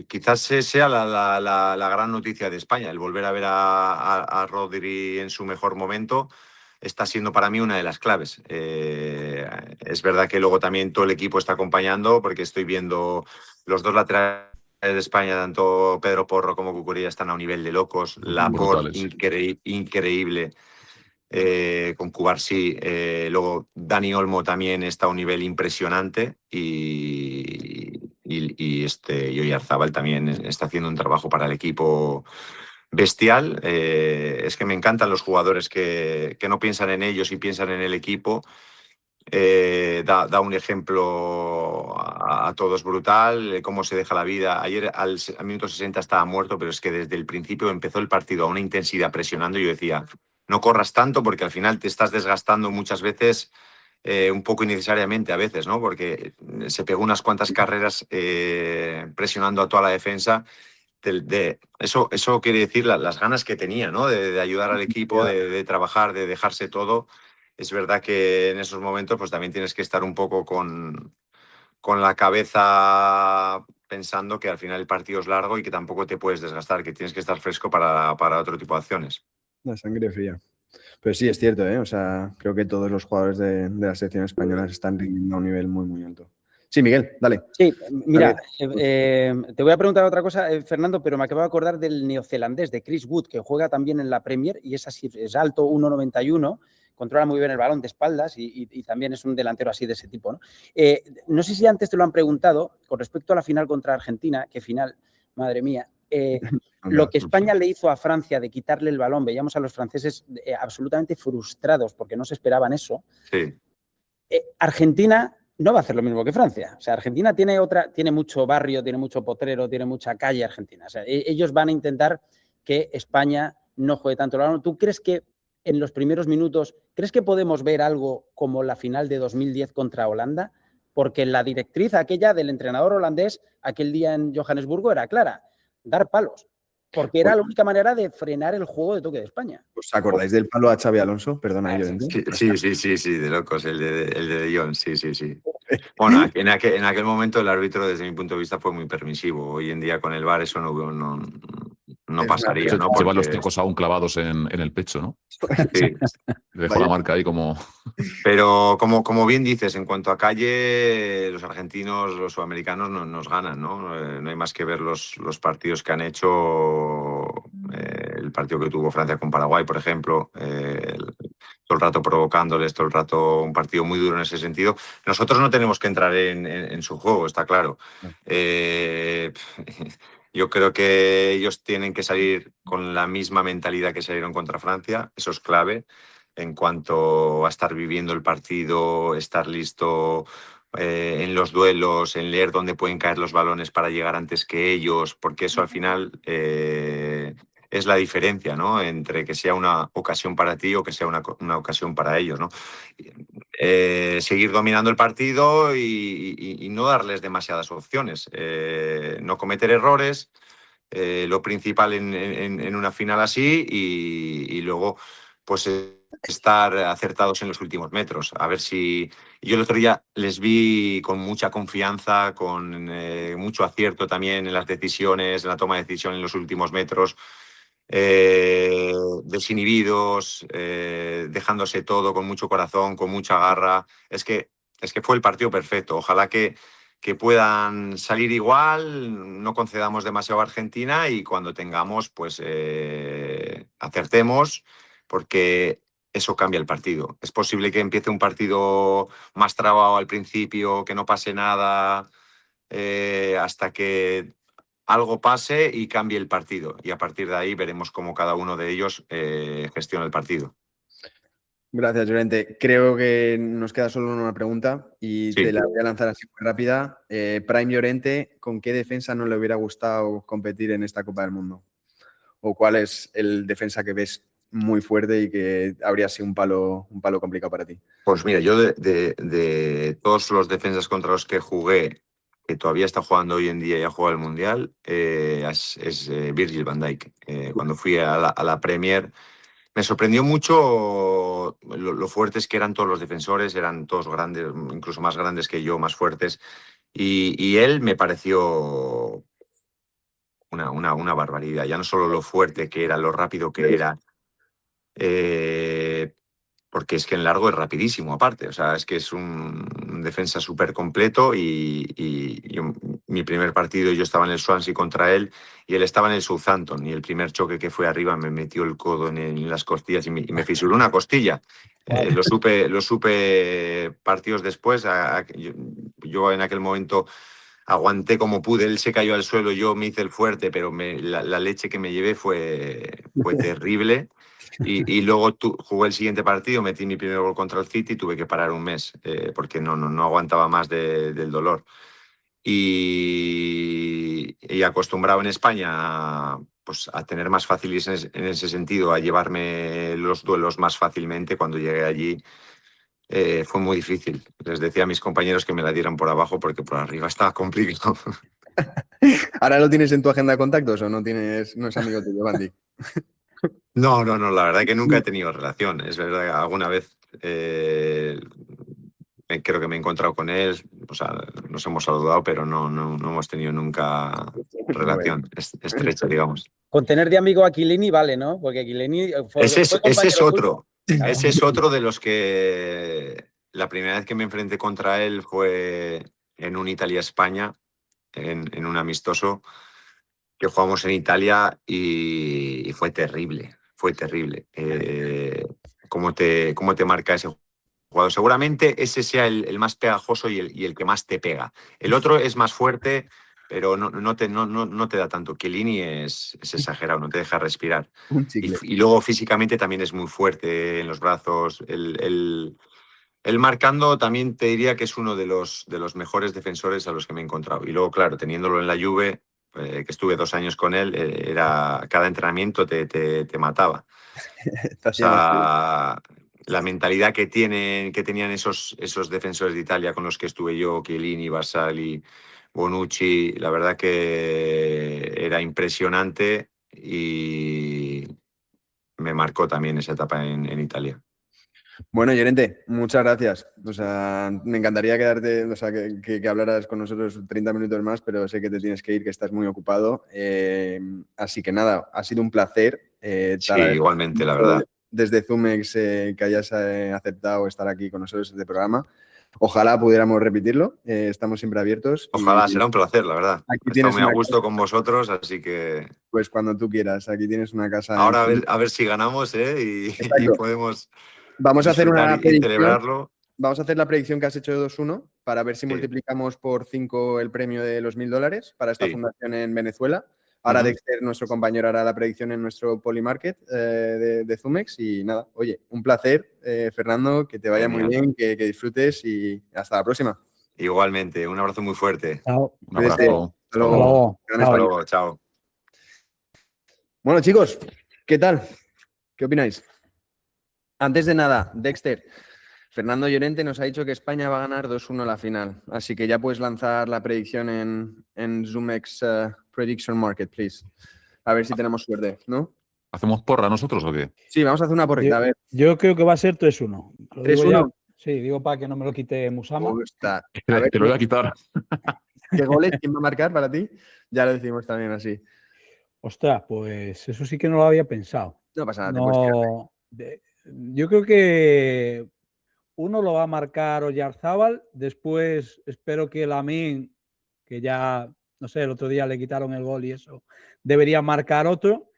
quizás sea la gran noticia de España, el volver a ver a Rodri en su mejor momento. Está siendo para mí una de las claves. Es verdad que luego también todo el equipo está acompañando, porque estoy viendo los dos laterales de España, tanto Pedro Porro como Cucurella, están a un nivel de locos. Laporte, Brutales. increíble. Con Cubarsí. Luego Dani Olmo también está a un nivel impresionante y Oyarzábal también está haciendo un trabajo para el equipo bestial. Es que me encantan los jugadores que no piensan en ellos y piensan en el equipo. Da un ejemplo a todos brutal, cómo se deja la vida. Ayer al minuto 60 estaba muerto, pero es que desde el principio empezó el partido a una intensidad presionando y yo decía, no corras tanto porque al final te estás desgastando muchas veces, un poco innecesariamente a veces, ¿no? Porque se pegó unas cuantas carreras presionando a toda la defensa. Eso quiere decir las ganas que tenía, ¿no? De ayudar al equipo, de trabajar, de dejarse todo. Es verdad que en esos momentos pues también tienes que estar un poco con la cabeza pensando que al final el partido es largo y que tampoco te puedes desgastar, que tienes que estar fresco para otro tipo de acciones. La sangre fría. Pero sí, es cierto, ¿eh? O sea, creo que todos los jugadores de la selección española están rindiendo a un nivel muy, muy alto. Sí, Miguel, dale. Sí, mira, Dale. te voy a preguntar otra cosa, Fernando, pero me acabo de acordar del neozelandés, de Chris Wood, que juega también en la Premier y es así, es alto, 1,91, controla muy bien el balón de espaldas y también es un delantero así de ese tipo, ¿no? No sé si antes te lo han preguntado con respecto a la final contra Argentina, qué final, madre mía. Lo que España le hizo a Francia de quitarle el balón, veíamos a los franceses absolutamente frustrados porque no se esperaban eso. Sí. Argentina no va a hacer lo mismo que Francia. O sea, Argentina tiene mucho barrio, tiene mucho potrero, tiene mucha calle Argentina. O sea, ellos van a intentar que España no juegue tanto el balón. ¿Tú crees que en los primeros minutos, crees que podemos ver algo como la final de 2010 contra Holanda? Porque la directriz aquella del entrenador holandés aquel día en Johannesburgo era clara, dar palos. Porque era la única manera de frenar el juego de toque de España. ¿Os acordáis del palo a Xavi Alonso? Perdona, Llorente. Sí, de locos, el de Jong, sí. Bueno, en aquel momento el árbitro, desde mi punto de vista, fue muy permisivo. Hoy en día con el VAR eso no pasaría, ¿no? Lleva los Porque tacos aún clavados en el pecho, ¿no? sí. Le dejó la marca ahí como... Pero como bien dices, en cuanto a calle, los argentinos, los sudamericanos nos ganan, ¿no? No hay más que ver los partidos que han hecho, el partido que tuvo Francia con Paraguay, por ejemplo, todo el rato provocándoles, todo el rato un partido muy duro en ese sentido. Nosotros no tenemos que entrar en su juego, está claro. Yo creo que ellos tienen que salir con la misma mentalidad que salieron contra Francia, eso es clave en cuanto a estar viviendo el partido, estar listo en los duelos, en leer dónde pueden caer los balones para llegar antes que ellos, porque eso al final es la diferencia, ¿no? Entre que sea una ocasión para ti o que sea una ocasión para ellos, ¿no? Seguir dominando el partido y no darles demasiadas opciones, no cometer errores. Lo principal en una final así y luego pues estar acertados en los últimos metros. A ver si... Yo el otro día les vi con mucha confianza, con mucho acierto también en las decisiones, en la toma de decisión en los últimos metros, desinhibidos, dejándose todo con mucho corazón, con mucha garra. Es que fue el partido perfecto. Ojalá que puedan salir igual, no concedamos demasiado a Argentina y cuando tengamos, pues acertemos, porque eso cambia el partido. Es posible que empiece un partido más trabado al principio, que no pase nada, hasta que algo pase y cambie el partido. Y a partir de ahí veremos cómo cada uno de ellos gestiona el partido. Gracias, Llorente. Creo que nos queda solo una pregunta y Sí. te la voy a lanzar así muy rápida. Prime Llorente, ¿con qué defensa no le hubiera gustado competir en esta Copa del Mundo? ¿O cuál es el defensa que ves muy fuerte y que habría sido un palo complicado para ti? Pues mira, yo de todos los defensas contra los que jugué, que todavía está jugando hoy en día y ha jugado el Mundial, es Virgil van Dijk. Cuando fui a la Premier, me sorprendió mucho lo fuertes que eran todos los defensores, eran todos grandes, incluso más grandes que yo, más fuertes. Y él me pareció una barbaridad. Ya no solo lo fuerte que era, lo rápido que era, porque es que en largo es rapidísimo aparte. O sea, es que es un defensa súper completo mi primer partido yo estaba en el Swansea contra él y él estaba en el Southampton y el primer choque que fue arriba me metió el codo en las costillas y me fisuró una costilla. Lo supe partidos después. Yo en aquel momento aguanté como pude, él se cayó al suelo, yo me hice el fuerte, pero la leche que me llevé fue terrible. Y luego jugué el siguiente partido, metí mi primer gol contra el City y tuve que parar un mes porque no aguantaba más del dolor. Y acostumbrado en España pues, a tener más facilidades en ese sentido, a llevarme los duelos más fácilmente, cuando llegué allí fue muy difícil. Les decía a mis compañeros que me la dieran por abajo porque por arriba estaba complicado. ¿Ahora lo tienes en tu agenda de contactos o no es amigo tuyo, Bandy? No, la verdad que nunca he tenido relación. Es verdad que alguna vez creo que me he encontrado con él, o sea, nos hemos saludado, pero no hemos tenido nunca relación estrecha, digamos. Con tener de amigo a Chiellini vale, ¿no? Porque Chiellini fue Ese es compañero otro. tuyo. Ese es otro de los que la primera vez que me enfrenté contra él fue en un Italia-España, en un amistoso que jugamos en Italia y fue terrible, fue terrible. ¿Cómo te marca ese jugador? Seguramente ese sea el más pegajoso y el que más te pega. El otro es más fuerte, pero no te da tanto. Chiellini es exagerado, no te deja respirar. Un chicle. Y luego físicamente también es muy fuerte en los brazos. El marcando también te diría que es uno de los mejores defensores a los que me he encontrado. Y luego, claro, teniéndolo en la Juve, que estuve 2 años con él, cada entrenamiento te mataba. O sea, la mentalidad que tenían esos defensores de Italia con los que estuve yo, Chiellini, Barzagli, Bonucci, la verdad que era impresionante y me marcó también esa etapa en Italia. Bueno, Llorente, muchas gracias. O sea, me encantaría quedarte, o sea, que hablaras con nosotros 30 minutos más, pero sé que te tienes que ir, que estás muy ocupado. Así que nada, ha sido un placer. Sí, igualmente, la verdad. Desde Zumex, que hayas aceptado estar aquí con nosotros en este programa. Ojalá pudiéramos repetirlo. Estamos siempre abiertos. Ojalá, será un placer, la verdad. Aquí He tienes estado muy a una gusto casa. con vosotros, así que Pues cuando tú quieras. Aquí tienes una casa. ahora a ver si ganamos y podemos Vamos a hacer disfrutar una y predicción. celebrarlo. Vamos a hacer la predicción que has hecho de 2-1 para ver si Sí. multiplicamos por 5 el premio de los $1.000 para esta Sí. fundación en Venezuela. Ahora Dexter, nuestro compañero, hará la predicción en nuestro Polymarket de Zumex. Y nada, oye, un placer, Fernando, que te vaya muy Genial. bien, que disfrutes y hasta la próxima. Igualmente, un abrazo muy fuerte. Chao. Un abrazo. Hasta luego. Hasta luego. Gran Hasta Chao. español. luego, chao. Bueno, chicos, ¿qué tal? ¿Qué opináis? Antes de nada, Dexter, Fernando Llorente nos ha dicho que España va a ganar 2-1 la final. Así que ya puedes lanzar la predicción en Zumex Prediction Market, please. A ver si tenemos suerte, ¿no? ¿Hacemos porra nosotros o qué? Sí, vamos a hacer una porrita. A ver, Yo creo que va a ser 3-1. Lo digo 3-1. ya. Sí, digo para que no me lo quite Musama. Está. A ver, Te lo voy a quitar. ¿qué goles? ¿Quién va a marcar para ti? Ya lo decimos también así. Ostras, pues eso sí que no lo había pensado. No pasa nada, te puedes tirar. No, yo creo que uno lo va a marcar Oyarzábal, después espero que Lamine, que ya, no sé, el otro día le quitaron el gol y eso, debería marcar otro.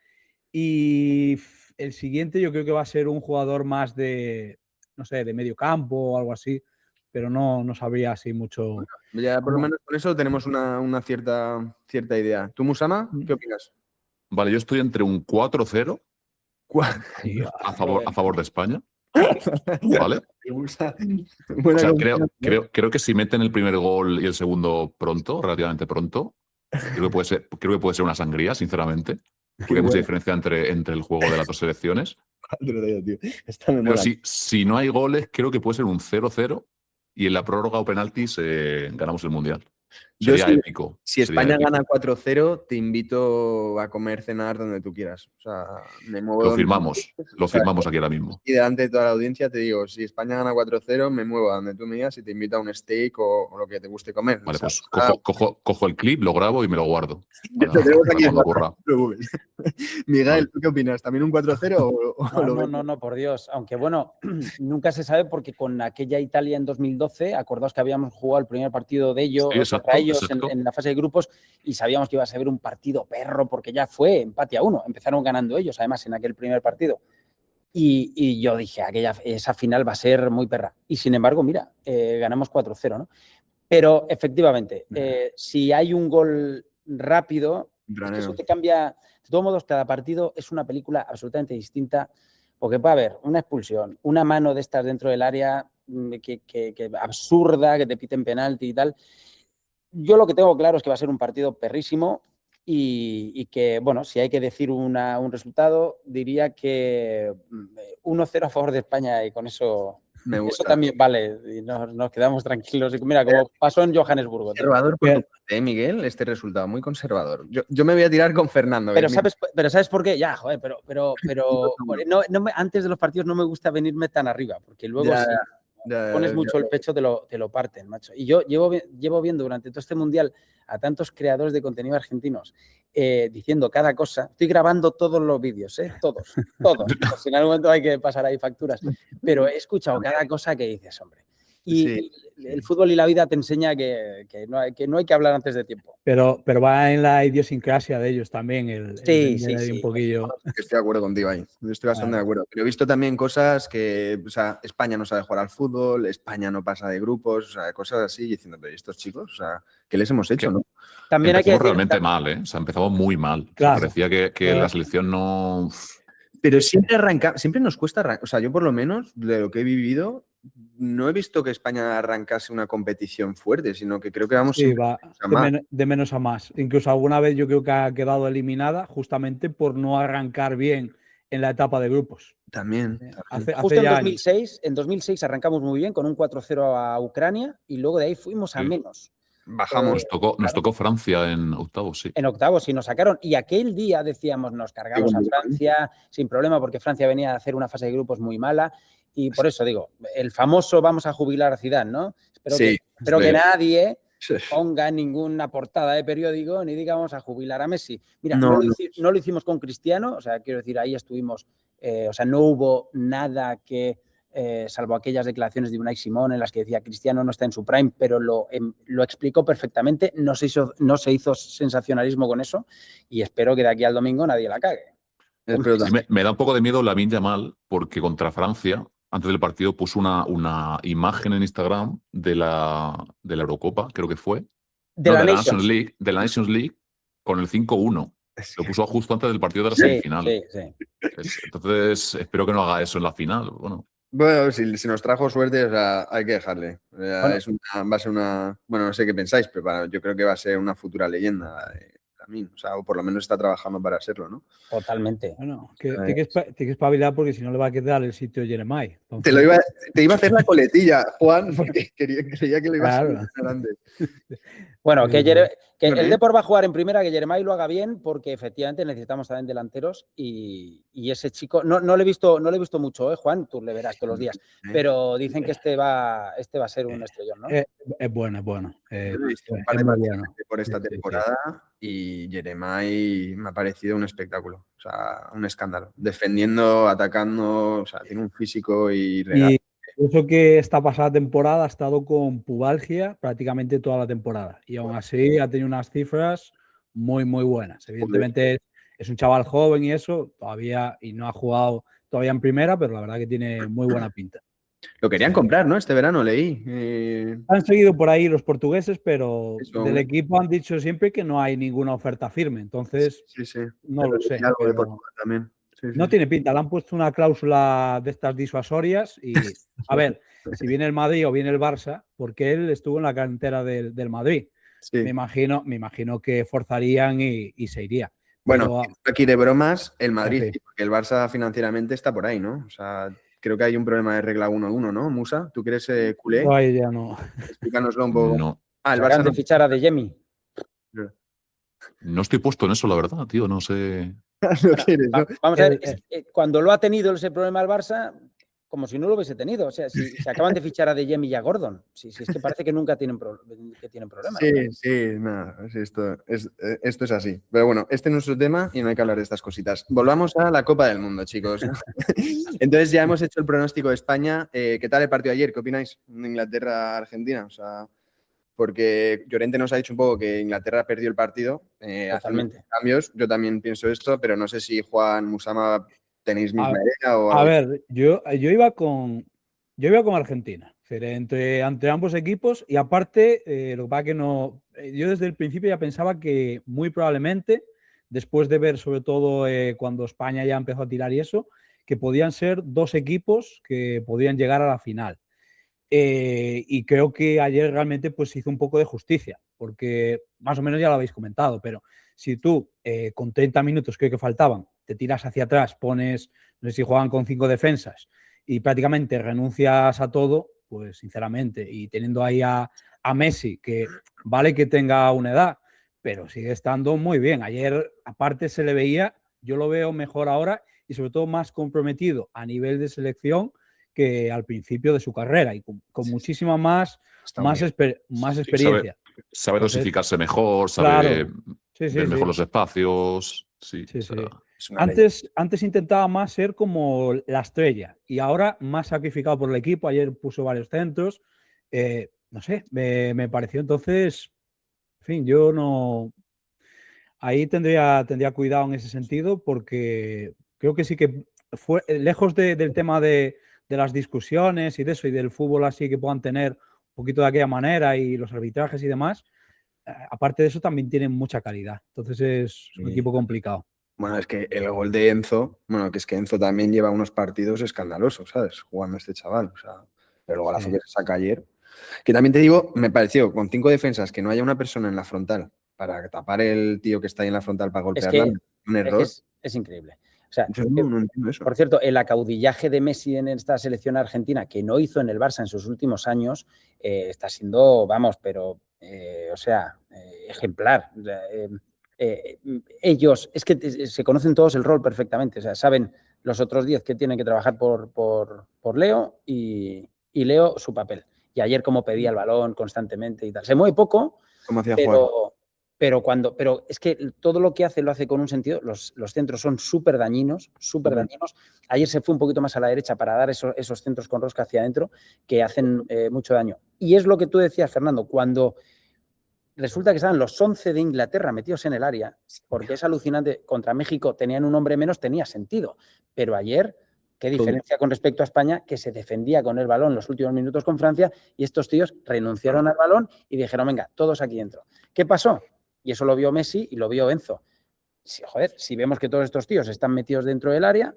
Y el siguiente yo creo que va a ser un jugador más de, no sé, de medio campo o algo así, pero no sabría así mucho. Ya por lo menos con eso tenemos una cierta idea. ¿Tú, Musama, qué opinas? Vale, yo estoy entre un 4-0 Sí, a favor de España ¿vale? Me gusta. O Buena sea, combinación, ¿eh? creo que si meten el primer gol y el segundo pronto, relativamente pronto, creo que puede ser una sangría, sinceramente. Porque hay mucha bueno. diferencia entre el juego de las dos selecciones. Te lo digo, tío. Esta me Pero mola. si no hay goles, creo que puede ser un 0-0 y en la prórroga o penaltis ganamos el Mundial. Yo Sería sí, épico. Si sería España épico. gana 4-0, te invito a comer, cenar donde tú quieras. O sea, me muevo Lo donde tú firmamos. quieras. Lo O sea, firmamos aquí ahora mismo. y delante de toda la audiencia te digo, si España gana 4-0, me muevo a donde tú me digas y te invito a un steak o lo que te guste comer. Vale, O sea, pues cojo el clip, lo grabo y me lo guardo. lo tenemos Para aquí cuando guardado, ocurra. no te preocupes. Miguel, Vale. ¿tú qué opinas? ¿También un 4-0 o lo ves? No, por Dios. Aunque bueno, nunca se sabe porque con aquella Italia en 2012, acordaos que habíamos jugado el primer partido de ellos, Sí, exacto, contra ellos exacto. en la fase de grupos y sabíamos que iba a ser un partido perro porque ya fue empate a 1. Empezaron ganando ellos, además, en aquel primer partido. Y yo dije, esa final va a ser muy perra. Y sin embargo, mira, ganamos 4-0, ¿no? Pero efectivamente, si hay un gol rápido, es que eso te cambia. De todos modos, cada partido es una película absolutamente distinta, porque puede haber una expulsión, una mano de estas dentro del área que absurda, que te piten penalti y tal. Yo lo que tengo claro es que va a ser un partido perrísimo y que, bueno, si hay que decir un resultado, diría que 1-0 a favor de España y con eso... Me gusta. Eso también vale, y nos quedamos tranquilos. Y mira, como pasó en Johannesburgo. Conservador por tu parte, Miguel, este resultado, muy conservador. Yo me voy a tirar con Fernando. Pero ¿sabes por qué? Ya, joder, antes de los partidos no me gusta venirme tan arriba, porque luego pones mucho el pecho, te lo parten, macho. Y yo llevo viendo durante todo este mundial a tantos creadores de contenido argentinos diciendo cada cosa. Estoy grabando todos los vídeos, todos. Por si en algún momento hay que pasar ahí facturas. Pero he escuchado cada cosa que dices, hombre. Y el fútbol y la vida te enseña que no hay que hablar antes de tiempo. Pero va en la idiosincrasia de ellos también. Sí. Un poquillo. Estoy de acuerdo contigo ahí. Estoy bastante de acuerdo. Pero he visto también cosas que, o sea, España no sabe jugar al fútbol, España no pasa de grupos, o sea, cosas así, diciendo, pero estos chicos, o sea, ¿qué les hemos hecho, no? También hay que decir, realmente mal, ¿eh? O sea, empezamos muy mal. Claro. O sea, parecía que la selección no... Pero siempre nos cuesta arrancar. O sea, yo por lo menos, de lo que he vivido, no he visto que España arrancase una competición fuerte, sino que creo que vamos va de menos a más. Incluso alguna vez yo creo que ha quedado eliminada justamente por no arrancar bien en la etapa de grupos. También. Justo en 2006 arrancamos muy bien con un 4-0 a Ucrania y luego de ahí fuimos a menos. Bajamos. Nos tocó Francia en octavos, sí. En octavos, y nos sacaron. Y aquel día decíamos, nos cargamos a Francia sin problema, porque Francia venía a hacer una fase de grupos muy mala. Y por eso digo, el famoso vamos a jubilar a Zidane, ¿no? Espero que nadie ponga ninguna portada de periódico ni diga vamos a jubilar a Messi. Mira, no lo hicimos con Cristiano, o sea, quiero decir, ahí estuvimos, o sea, no hubo nada que... salvo aquellas declaraciones de Unai Simón en las que decía Cristiano no está en su prime, pero lo explicó perfectamente, no se hizo sensacionalismo con eso y espero que de aquí al domingo nadie la cague. Sí, me da un poco de miedo Lamine Yamal porque contra Francia, antes del partido, puso una imagen en Instagram de la Eurocopa, creo que fue, de la Nations League con el 5-1. Lo puso justo antes del partido de la semifinal. Sí. Entonces, espero que no haga eso en la final. Bueno, si nos trajo suerte, o sea, hay que dejarle. Va a ser una... Bueno, no sé qué pensáis, pero yo creo que va a ser una futura leyenda también. O sea, o por lo menos está trabajando para serlo, ¿no? Totalmente. Bueno, tiene que espabilar porque si no le va a quedar el sitio de Jeremiah. Entonces... Te iba a hacer la coletilla, Juan, porque creía que lo ibas a hacer antes. Bueno, que el Depor va a jugar en primera, que Jeremiah lo haga bien, porque efectivamente necesitamos también delanteros y ese chico, no lo he visto mucho, Juan, tú le verás todos los días, pero dicen que este va a ser un estrellón, ¿no? Es bueno. He visto un par de partidos por esta temporada y Jeremiah me ha parecido un espectáculo, o sea, un escándalo. Defendiendo, atacando, o sea, tiene un físico y real. Eso que esta pasada temporada ha estado con pubalgia prácticamente toda la temporada y aún así ha tenido unas cifras muy, muy buenas. Evidentemente es un chaval joven y eso, todavía, y no ha jugado todavía en primera, pero la verdad que tiene muy buena pinta. Lo querían comprar, ¿no? Este verano leí. Han seguido por ahí los portugueses, pero del equipo han dicho siempre que no hay ninguna oferta firme, entonces no lo sé. Pero... también. Sí, sí, No sí. tiene pinta, le han puesto una cláusula de estas disuasorias y, a ver, si viene el Madrid o viene el Barça, porque él estuvo en la cantera del Madrid. Sí. Me imagino que forzarían y se iría. Bueno, Pero, aquí de bromas, el Madrid, sí. sí, porque el Barça financieramente está por ahí, ¿no? O sea, creo que hay un problema de regla 1-1, ¿no, Musa? ¿Tú que eres culé? yo ahí ya no. Explícanoslo un poco. No, Ah, el Se acaban Barça de no. fichar a De Jemi. no estoy puesto en eso, la verdad, tío. No sé. No quieres, ¿no? Vamos a ver, cuando lo ha tenido ese problema el Barça, como si no lo hubiese tenido. O sea, si se acaban de fichar a De Jemi y a Gordon. Si es que parece que nunca tienen problemas. Sí, sí, nada, sí, esto es así. Pero bueno, este no es nuestro tema y no hay que hablar de estas cositas. Volvamos a la Copa del Mundo, chicos. Entonces ya hemos hecho el pronóstico de España. ¿Qué tal el partido ayer? ¿Qué opináis de Inglaterra-Argentina? O sea, porque Llorente nos ha dicho un poco que Inglaterra perdió el partido haciendo Totalmente. cambios. Yo también pienso esto, pero no sé si Juan, Musama, tenéis misma idea o A algo. ver, yo iba con Argentina, es decir, entre ambos equipos y aparte, lo que pasa que no, yo desde el principio ya pensaba que muy probablemente, después de ver sobre todo cuando España ya empezó a tirar y eso, que podían ser dos equipos que podían llegar a la final. Y creo que ayer realmente pues hizo un poco de justicia, porque más o menos ya lo habéis comentado, pero si tú con 30 minutos creo que faltaban, te tiras hacia atrás, pones, no sé si juegan con 5 defensas y prácticamente renuncias a todo, pues sinceramente, y teniendo ahí a Messi, que vale que tenga una edad, pero sigue estando muy bien. Ayer aparte se le veía, yo lo veo mejor ahora y sobre todo más comprometido a nivel de selección que al principio de su carrera y con muchísima más experiencia. Sabe Entonces, dosificarse mejor, sabe claro, sí, ver mejor sí. los espacios. Sí, Sí, o sea, sí. Es una ley. Antes intentaba más ser como la estrella y ahora más sacrificado por el equipo. Ayer puso varios centros. No sé, me pareció entonces, en fin, yo no. Ahí tendría cuidado en ese sentido porque creo que sí que fue lejos del tema de las discusiones y de eso y del fútbol así que puedan tener un poquito de aquella manera y los arbitrajes y demás. Aparte de eso también tienen mucha calidad. Entonces es un equipo complicado. Bueno, es que el gol de Enzo, bueno, que es que Enzo también lleva unos partidos escandalosos, ¿sabes? Jugando este chaval, o sea, pero el golazo que se saca ayer. Que también te digo, me pareció, con 5 defensas, que no haya una persona en la frontal para tapar el tío que está ahí en la frontal para golpearla, un error. Es increíble. O sea, Yo no entiendo eso. por cierto, el acaudillaje de Messi en esta selección argentina, que no hizo en el Barça en sus últimos años, está siendo, vamos, pero, ejemplar. Ellos, es que se conocen todos el rol perfectamente, o sea, saben los otros 10 que tienen que trabajar por Leo y Leo su papel. Y ayer como pedía el balón constantemente y tal. Se mueve poco, ¿Cómo hacía jugar? pero es que todo lo que hace lo hace con un sentido. Los centros son súper dañinos, súper dañinos. Ayer se fue un poquito más a la derecha para dar esos centros con rosca hacia adentro que hacen mucho daño. Y es lo que tú decías, Fernando, cuando resulta que estaban los 11 de Inglaterra metidos en el área, porque es alucinante, contra México tenían un hombre menos, tenía sentido. Pero ayer, qué diferencia con respecto a España, que se defendía con el balón los últimos minutos con Francia y estos tíos renunciaron al balón y dijeron, venga, todos aquí dentro. ¿Qué pasó? Y eso lo vio Messi y lo vio Enzo. Si vemos que todos estos tíos están metidos dentro del área,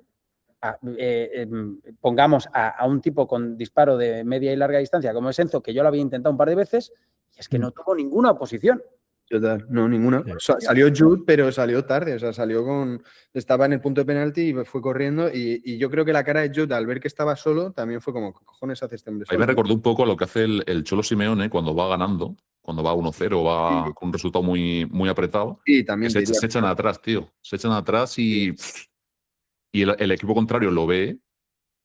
pongamos a un tipo con disparo de media y larga distancia como es Enzo, que yo lo había intentado un par de veces, y es que no tuvo ninguna oposición. Total, no, ninguna. Salió Jude, pero salió tarde, o sea, estaba en el punto de penalti y fue corriendo y yo creo que la cara de Jude al ver que estaba solo también fue como, ¿qué cojones hace este hombre Ahí solo? me recordó un poco lo que hace el Cholo Simeone cuando va ganando, cuando va 1-0, va con un resultado muy, muy apretado. Sí, también Se echan atrás, tío. Se echan atrás y el equipo contrario lo ve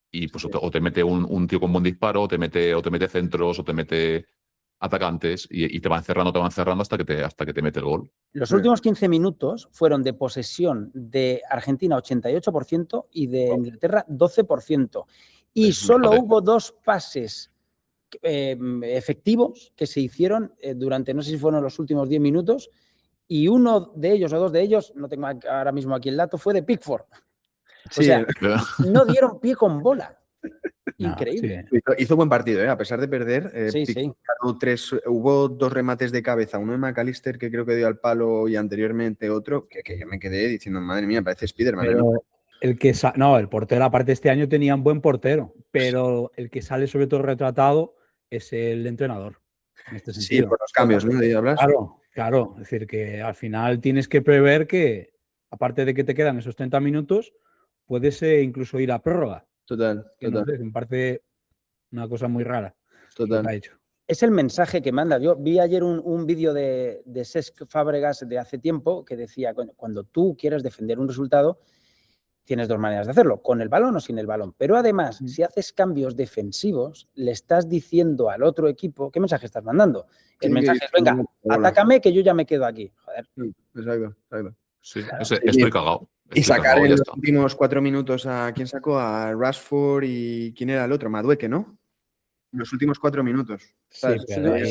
y pues o te mete un tío con buen disparo, o te mete centros, o te mete atacantes y te van cerrando hasta que te mete el gol. Los últimos 15 minutos fueron de posesión de Argentina 88% y de Inglaterra 12%. Y solo hubo 2 pases efectivos que se hicieron durante, no sé si fueron los últimos 10 minutos, y uno de ellos o 2 de ellos, no tengo ahora mismo aquí el dato, fue de Pickford. O sea, no dieron pie con bola. Increíble. Sí. Hizo buen partido, a pesar de perder. Sí. Hubo 2 remates de cabeza, uno de McAllister que creo que dio al palo y anteriormente otro, que yo me quedé diciendo, madre mía, parece Spiderman. Pero el portero, aparte este año tenía un buen portero, pero el que sale sobre todo retratado es el entrenador. En este Sí, sentido. por los cambios, ¿no? ¿De hablas? Claro. Es decir, que al final tienes que prever que, aparte de que te quedan esos 30 minutos, puedes incluso ir a prórroga. Total. No sé, me parece una cosa muy rara. Total. Que ha hecho. Es el mensaje que manda. Yo vi ayer un vídeo de Cesc Fàbregas de hace tiempo que decía, cuando tú quieres defender un resultado, tienes dos maneras de hacerlo, con el balón o sin el balón. Pero además, si haces cambios defensivos, le estás diciendo al otro equipo, ¿qué mensaje estás mandando? El mensaje es, venga, atácame que yo ya me quedo aquí. Joder. Exacto. Sí, estoy cagado. Y sacar en los últimos 4 minutos a... ¿Quién sacó? A Rashford y... ¿Quién era el otro? Madueke, ¿no? En los últimos 4 minutos. Sí,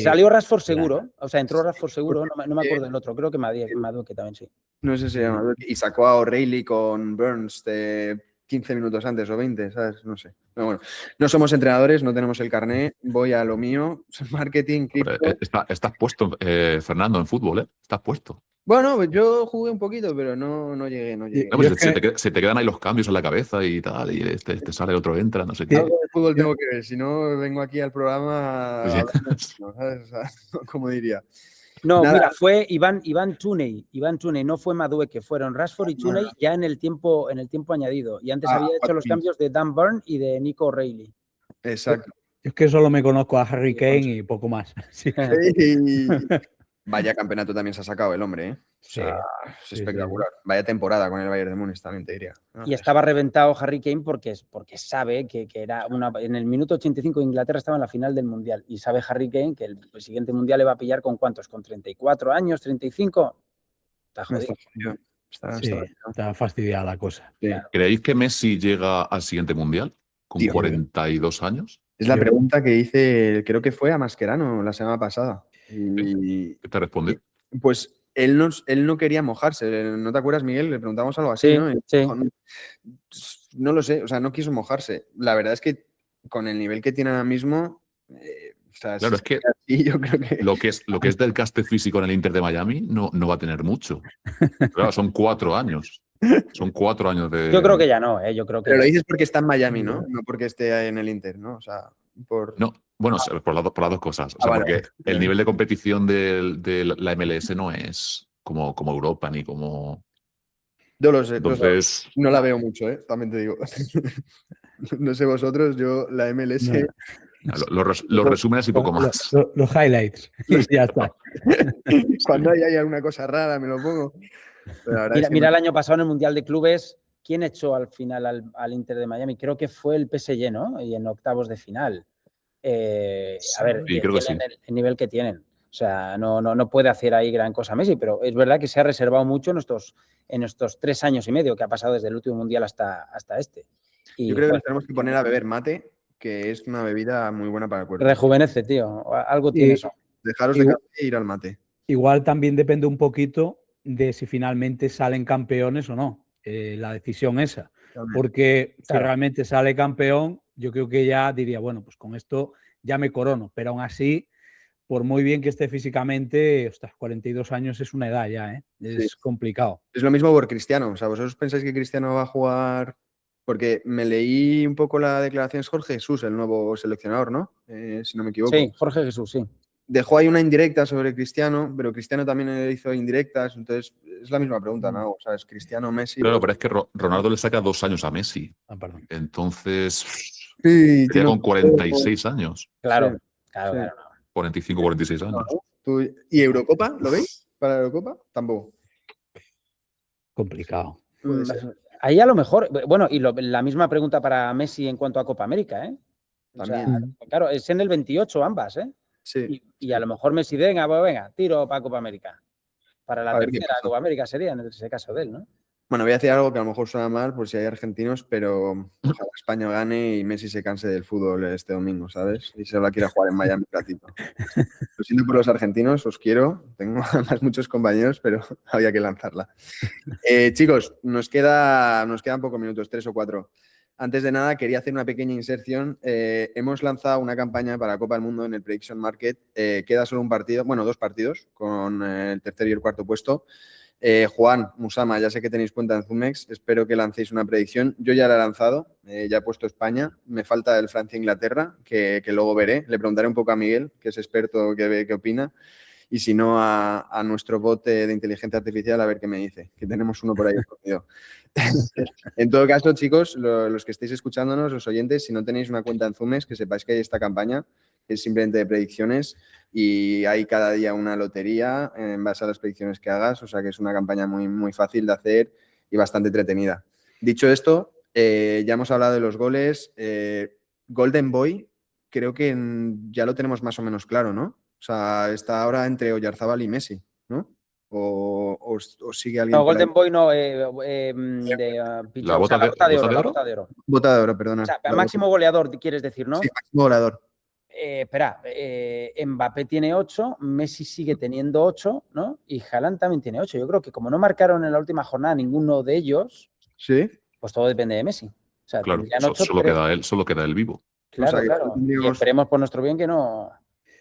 salió Rashford seguro. O sea, entró Rashford seguro. No me acuerdo del otro. Creo que Madueke también, sí. No sé si se llama Madueke. Y sacó a O'Reilly con Burns de 15 minutos antes o 20, ¿sabes? No sé. Pero bueno, no somos entrenadores, no tenemos el carné. Voy a lo mío. Marketing, cripto. Estás puesto, Fernando, en fútbol, ¿eh? Estás puesto. Bueno, yo jugué un poquito, pero no llegué. No, pues se te quedan ahí los cambios en la cabeza y tal, y este sale, el otro entra, no sé qué. Algo de fútbol tengo que ver, si no vengo aquí al programa, ¿sabes? O sea, ¿cómo diría? No, nada. Mira, fue Iván Tuney, no fue Madueke, fueron Rashford y Tuney ya en el tiempo añadido. Y antes había hecho los cambios de Dan Burn y de Nico O'Reilly. Exacto. Yo es que solo me conozco a Harry Kane y poco más. Sí. Vaya campeonato también se ha sacado el hombre, ¿eh? O sea, es espectacular. Sí. Vaya temporada con el Bayern de Múnich también te diría. Y estaba reventado Harry Kane porque sabe que era en el minuto 85 Inglaterra estaba en la final del Mundial y sabe Harry Kane que el siguiente Mundial le va a pillar ¿con cuántos? ¿Con 34 años? ¿35? Está jodido. Está fastidiada la cosa. Sí. ¿Creéis que Messi llega al siguiente Mundial con 42 años? Es la pregunta que hice, creo que fue a Mascherano la semana pasada. Y, ¿qué te respondió? Pues él no quería mojarse. ¿No te acuerdas, Miguel? Le preguntamos algo así, ¿no? Sí. No lo sé, o sea, no quiso mojarse. La verdad es que con el nivel que tiene ahora mismo... o sea, claro, es que, así, yo creo que... Lo que es del caste físico en el Inter de Miami no va a tener mucho. Claro, son 4 años. Son 4 años de... Yo creo que ya no, yo creo que... Pero lo dices porque está en Miami, ¿no? No porque esté en el Inter, ¿no? O sea, por... No, bueno, por las dos cosas. O sea, porque el nivel de competición de la MLS no es como Europa ni como... Yo lo sé. Entonces... No la veo mucho, también te digo. No sé vosotros, yo la MLS... Los resúmenes y poco más. Los highlights. Ya está. Cuando hay alguna cosa rara me lo pongo. Mira el año pasado en el Mundial de Clubes, ¿quién echó al final al Inter de Miami? Creo que fue el PSG, ¿no? Y en octavos de final. A ver, sí, creo que sí. El nivel que tienen. O sea, no puede hacer ahí gran cosa Messi, pero es verdad que se ha reservado mucho en estos 3 años y medio que ha pasado desde el último Mundial hasta este. Y, yo creo que nos tenemos que poner a beber mate, que es una bebida muy buena para el cuerpo. Rejuvenece, tío. Algo tiene eso. Dejaros de café e ir al mate. Igual también depende un poquito de si finalmente salen campeones o no. La decisión esa. Porque si realmente sale campeón, yo creo que ya diría, bueno, pues con esto ya me corono. Pero aún así, por muy bien que esté físicamente, 42 años es una edad ya, ¿eh? Es complicado. Es lo mismo por Cristiano. O sea, ¿vosotros pensáis que Cristiano va a jugar? Porque me leí un poco la declaración de Jorge Jesús, el nuevo seleccionador, ¿no? Si no me equivoco. Sí, Jorge Jesús, sí. Dejó ahí una indirecta sobre Cristiano, pero Cristiano también le hizo indirectas, entonces es la misma pregunta, ¿no? O sea, es Cristiano, Messi... Claro, pero es que Ronaldo le saca 2 años a Messi. Perdón. Entonces, sí, sería con 46 años. Claro. 45, 46 años. ¿Y Eurocopa? ¿Lo veis? ¿Para la Eurocopa? Tampoco. Complicado. Ahí a lo mejor... Bueno, y la misma pregunta para Messi en cuanto a Copa América, ¿eh? También. O sea, claro, es en el 28 ambas, ¿eh? Sí. Y a lo mejor Messi, venga, tiro para Copa América. Para la tercera Copa América sería en ese caso de él, ¿no? Bueno, voy a decir algo que a lo mejor suena mal por si hay argentinos, pero ojalá España gane y Messi se canse del fútbol este domingo, ¿sabes? Y se la quiera jugar en Miami un ratito. Lo siento por los argentinos, os quiero. Tengo además muchos compañeros, pero había que lanzarla. Chicos, nos quedan pocos minutos, 3 o 4. Antes de nada, quería hacer una pequeña inserción. Hemos lanzado una campaña para Copa del Mundo en el Prediction Market. Queda solo un partido, bueno, 2 partidos, con el tercer y el cuarto puesto. Juan, Musama, ya sé que tenéis cuenta en Zumex, espero que lancéis una predicción. Yo ya la he lanzado, ya he puesto España, me falta el Francia-Inglaterra, que luego veré. Le preguntaré un poco a Miguel, que es experto, qué opina. Y si no, a nuestro bot de inteligencia artificial, a ver qué me dice, que tenemos uno por ahí escondido. En todo caso, chicos, los que estéis escuchándonos, los oyentes, si no tenéis una cuenta en Zumex, que sepáis que hay esta campaña, que es simplemente de predicciones, y hay cada día una lotería en base a las predicciones que hagas, o sea que es una campaña muy, muy fácil de hacer y bastante entretenida. Dicho esto, ya hemos hablado de los goles. Golden Boy, creo que ya lo tenemos más o menos claro, ¿no? O sea, está ahora entre Oyarzábal y Messi, ¿no? ¿O sigue alguien? No, por ahí? Golden Boy no, La bota de oro. la bota de oro. Bota de oro, perdona. O sea, máximo goleador, quieres decir, ¿no? Sí, máximo goleador. Espera, Mbappé tiene 8, Messi sigue teniendo 8, ¿no? Y Haaland también tiene 8. Yo creo que como no marcaron en la última jornada ninguno de ellos, Sí. pues todo depende de Messi. O sea, Claro, tendrían 8, solo queda él vivo. Claro, O sea, que claro. Y tendríamos- esperemos por nuestro bien que no.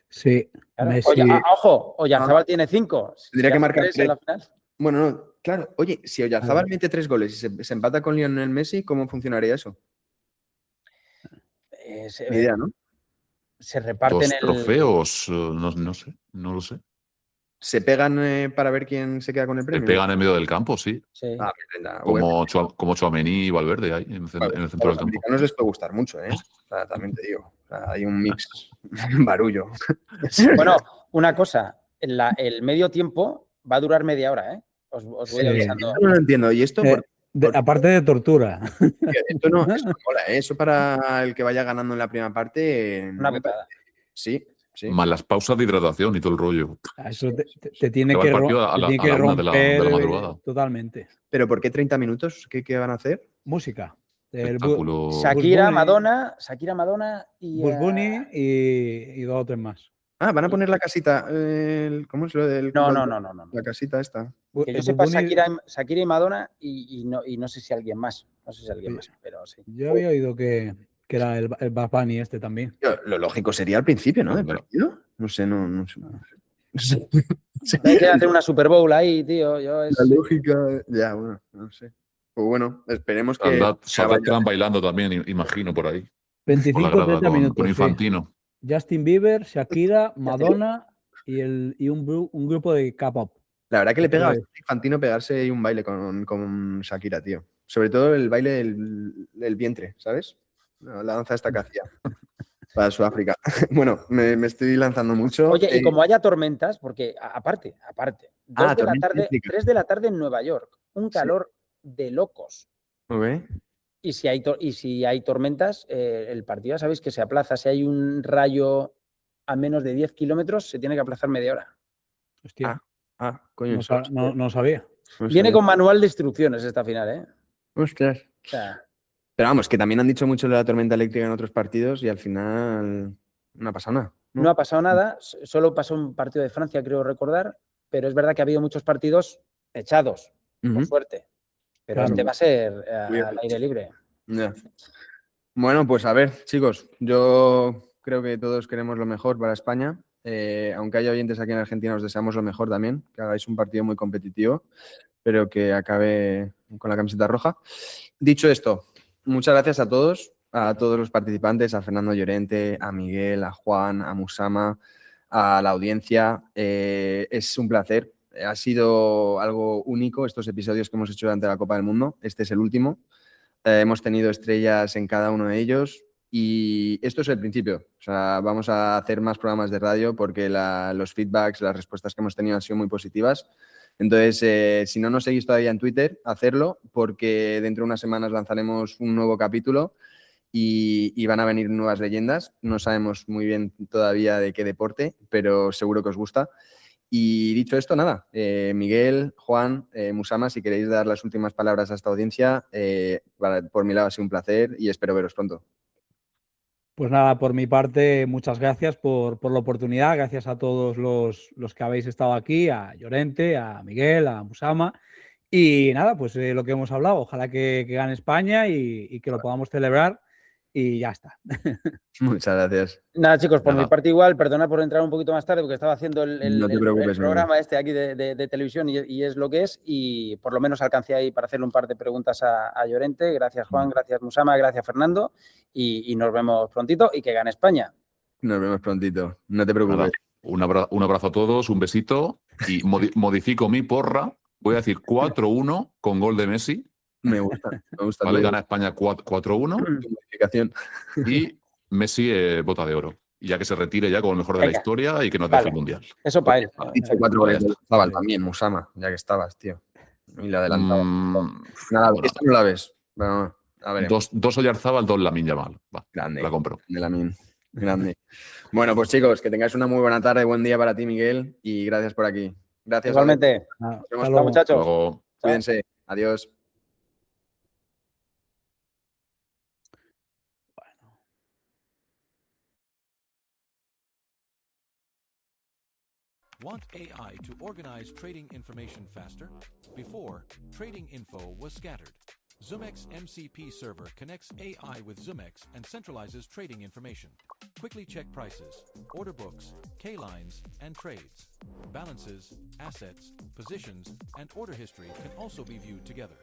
Sí, Claro. Messi. Oye, ojo, Oyarzábal tiene 5. Tendría que marcar en la final. Bueno, no, claro. Oye, si Oyarzábal mete 3 goles y se empata con Lionel Messi, ¿cómo funcionaría eso? Ni idea, ¿no? Se reparten 2 trofeos, no sé, no lo sé. ¿Se pegan para ver quién se queda con el Se premio? pegan en medio del campo, sí. Sí. Ah, venga, bueno, Como Tchouaméni y Valverde ahí en el centro a del los campo. americanos les puede gustar mucho, ¿eh? O sea, también te digo. O sea, hay un mix, barullo. Bueno, una cosa, el medio tiempo va a durar media hora, ¿eh? Os voy avisando. Esto no lo entiendo. ¿Y esto? ¿Por Aparte de tortura. esto no mola, ¿eh? Eso para el que vaya ganando en la primera parte. Una putada. Sí, sí. Más las pausas de hidratación y todo el rollo. Eso te tiene Se va que, el partido a la te tiene que 1 de la romper madrugada. totalmente. ¿Pero por qué 30 minutos? ¿Qué van a hacer? Música. Espectáculo. Shakira, Bunny. Madonna y. Bugs Bunny y 2 o 3 más. Ah, van a poner la casita. ¿Cómo es lo del.? No. La casita esta. Que yo sepa, Shakira y Madonna y no sé si alguien más. No sé si alguien más, pero sí. Yo había oído que era el Bad Bunny este también. Lo lógico sería al principio, ¿no? Del partido. No sé, no sé. Hay que hacer una Super Bowl ahí, tío. La lógica. Ya, bueno, no sé. Pues bueno, esperemos que. Saldrán bailando también, imagino, por ahí. 25-30 minutos. Con Infantino. Sí. Justin Bieber, Shakira, Madonna y un grupo de K-pop. La verdad que le pega bastante Infantino pegarse ahí un baile con Shakira, tío. Sobre todo el baile del vientre, ¿sabes? La danza esta que hacía para Sudáfrica. Bueno, me estoy lanzando mucho. Oye, y como haya tormentas, porque aparte, 3 de la tarde en Nueva York, un calor de locos. Okay. Y si hay tormentas, el partido, sabéis que se aplaza. Si hay un rayo a menos de 10 kilómetros, se tiene que aplazar media hora. Hostia. Coño. No sabía. Viene con manual de instrucciones esta final, ¿eh? Ostras. O sea, pero vamos, que también han dicho mucho de la tormenta eléctrica en otros partidos y al final no ha pasado nada. No ha pasado nada. Solo pasó un partido de Francia, creo recordar. Pero es verdad que ha habido muchos partidos echados, por suerte. Pero Claro. este va a ser al aire libre. Yeah. Bueno, pues a ver, chicos, yo creo que todos queremos lo mejor para España. Aunque haya oyentes aquí en Argentina, os deseamos lo mejor también, que hagáis un partido muy competitivo, pero que acabe con la camiseta roja. Dicho esto, muchas gracias a todos los participantes, a Fernando Llorente, a Miguel, a Juan, a Musama, a la audiencia. Es un placer. Ha sido algo único estos episodios que hemos hecho durante la Copa del Mundo. Este es el último. Hemos tenido estrellas en cada uno de ellos. Y esto es el principio. O sea, vamos a hacer más programas de radio porque los feedbacks, las respuestas que hemos tenido han sido muy positivas. Entonces, si no nos seguís todavía en Twitter, hacedlo porque dentro de unas semanas lanzaremos un nuevo capítulo y van a venir nuevas leyendas. No sabemos muy bien todavía de qué deporte, pero seguro que os gusta. Y dicho esto, nada, Miguel, Juan, Musama, si queréis dar las últimas palabras a esta audiencia, por mi lado ha sido un placer y espero veros pronto. Pues nada, por mi parte, muchas gracias por la oportunidad. Gracias a todos los que habéis estado aquí, a Llorente, a Miguel, a Musama. Y nada, pues lo que hemos hablado. Ojalá que gane España y que lo podamos celebrar. y ya está. Muchas gracias. Nada, chicos, por Nada. mi parte igual, perdonad por entrar un poquito más tarde porque estaba haciendo No te preocupes, el programa este aquí de televisión y es lo que es, y por lo menos alcancé ahí para hacerle un par de preguntas a Llorente. Gracias, Juan, gracias, Musama, gracias, Fernando, y nos vemos prontito y que gane España. Nos vemos prontito. No te preocupes. Nada, un abrazo a todos, un besito y modifico mi porra. Voy a decir 4-1 con gol de Messi. Me gusta. Vale, tu gana España 4-1 modificación. y Messi bota de oro. Y ya que se retire ya como el mejor de la Venga. historia y que nos Vale. deje el mundial. Eso para él. Dicho 4 goles Ya de está. Zabal también, Musama, ya que estabas, tío. Y la adelantaba. Nada, Bueno, esta no la ves. Bueno, a ver. dos Oyarzábal, 2 Lamine Yamal. Va, Grande. la compro. De Lamine. Grande. Bueno, pues chicos, que tengáis una muy buena tarde, buen día para ti, Miguel, y gracias por aquí. Gracias. Igualmente. Nada, Nos vemos hasta Chao, luego. muchachos. Luego. Chao. Cuídense. Adiós. Want AI to organize trading information faster? Before, trading info was scattered. ZoomX MCP server connects AI with ZoomX and centralizes trading information. Quickly check prices, order books, K-lines, and trades. Balances, assets, positions, and order history can also be viewed together.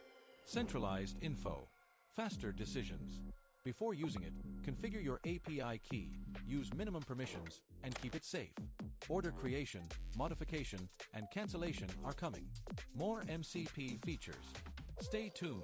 Centralized info. Faster decisions. Before using it, configure your API key, use minimum permissions, and keep it safe. Order creation, modification, and cancellation are coming. More MCP features. Stay tuned.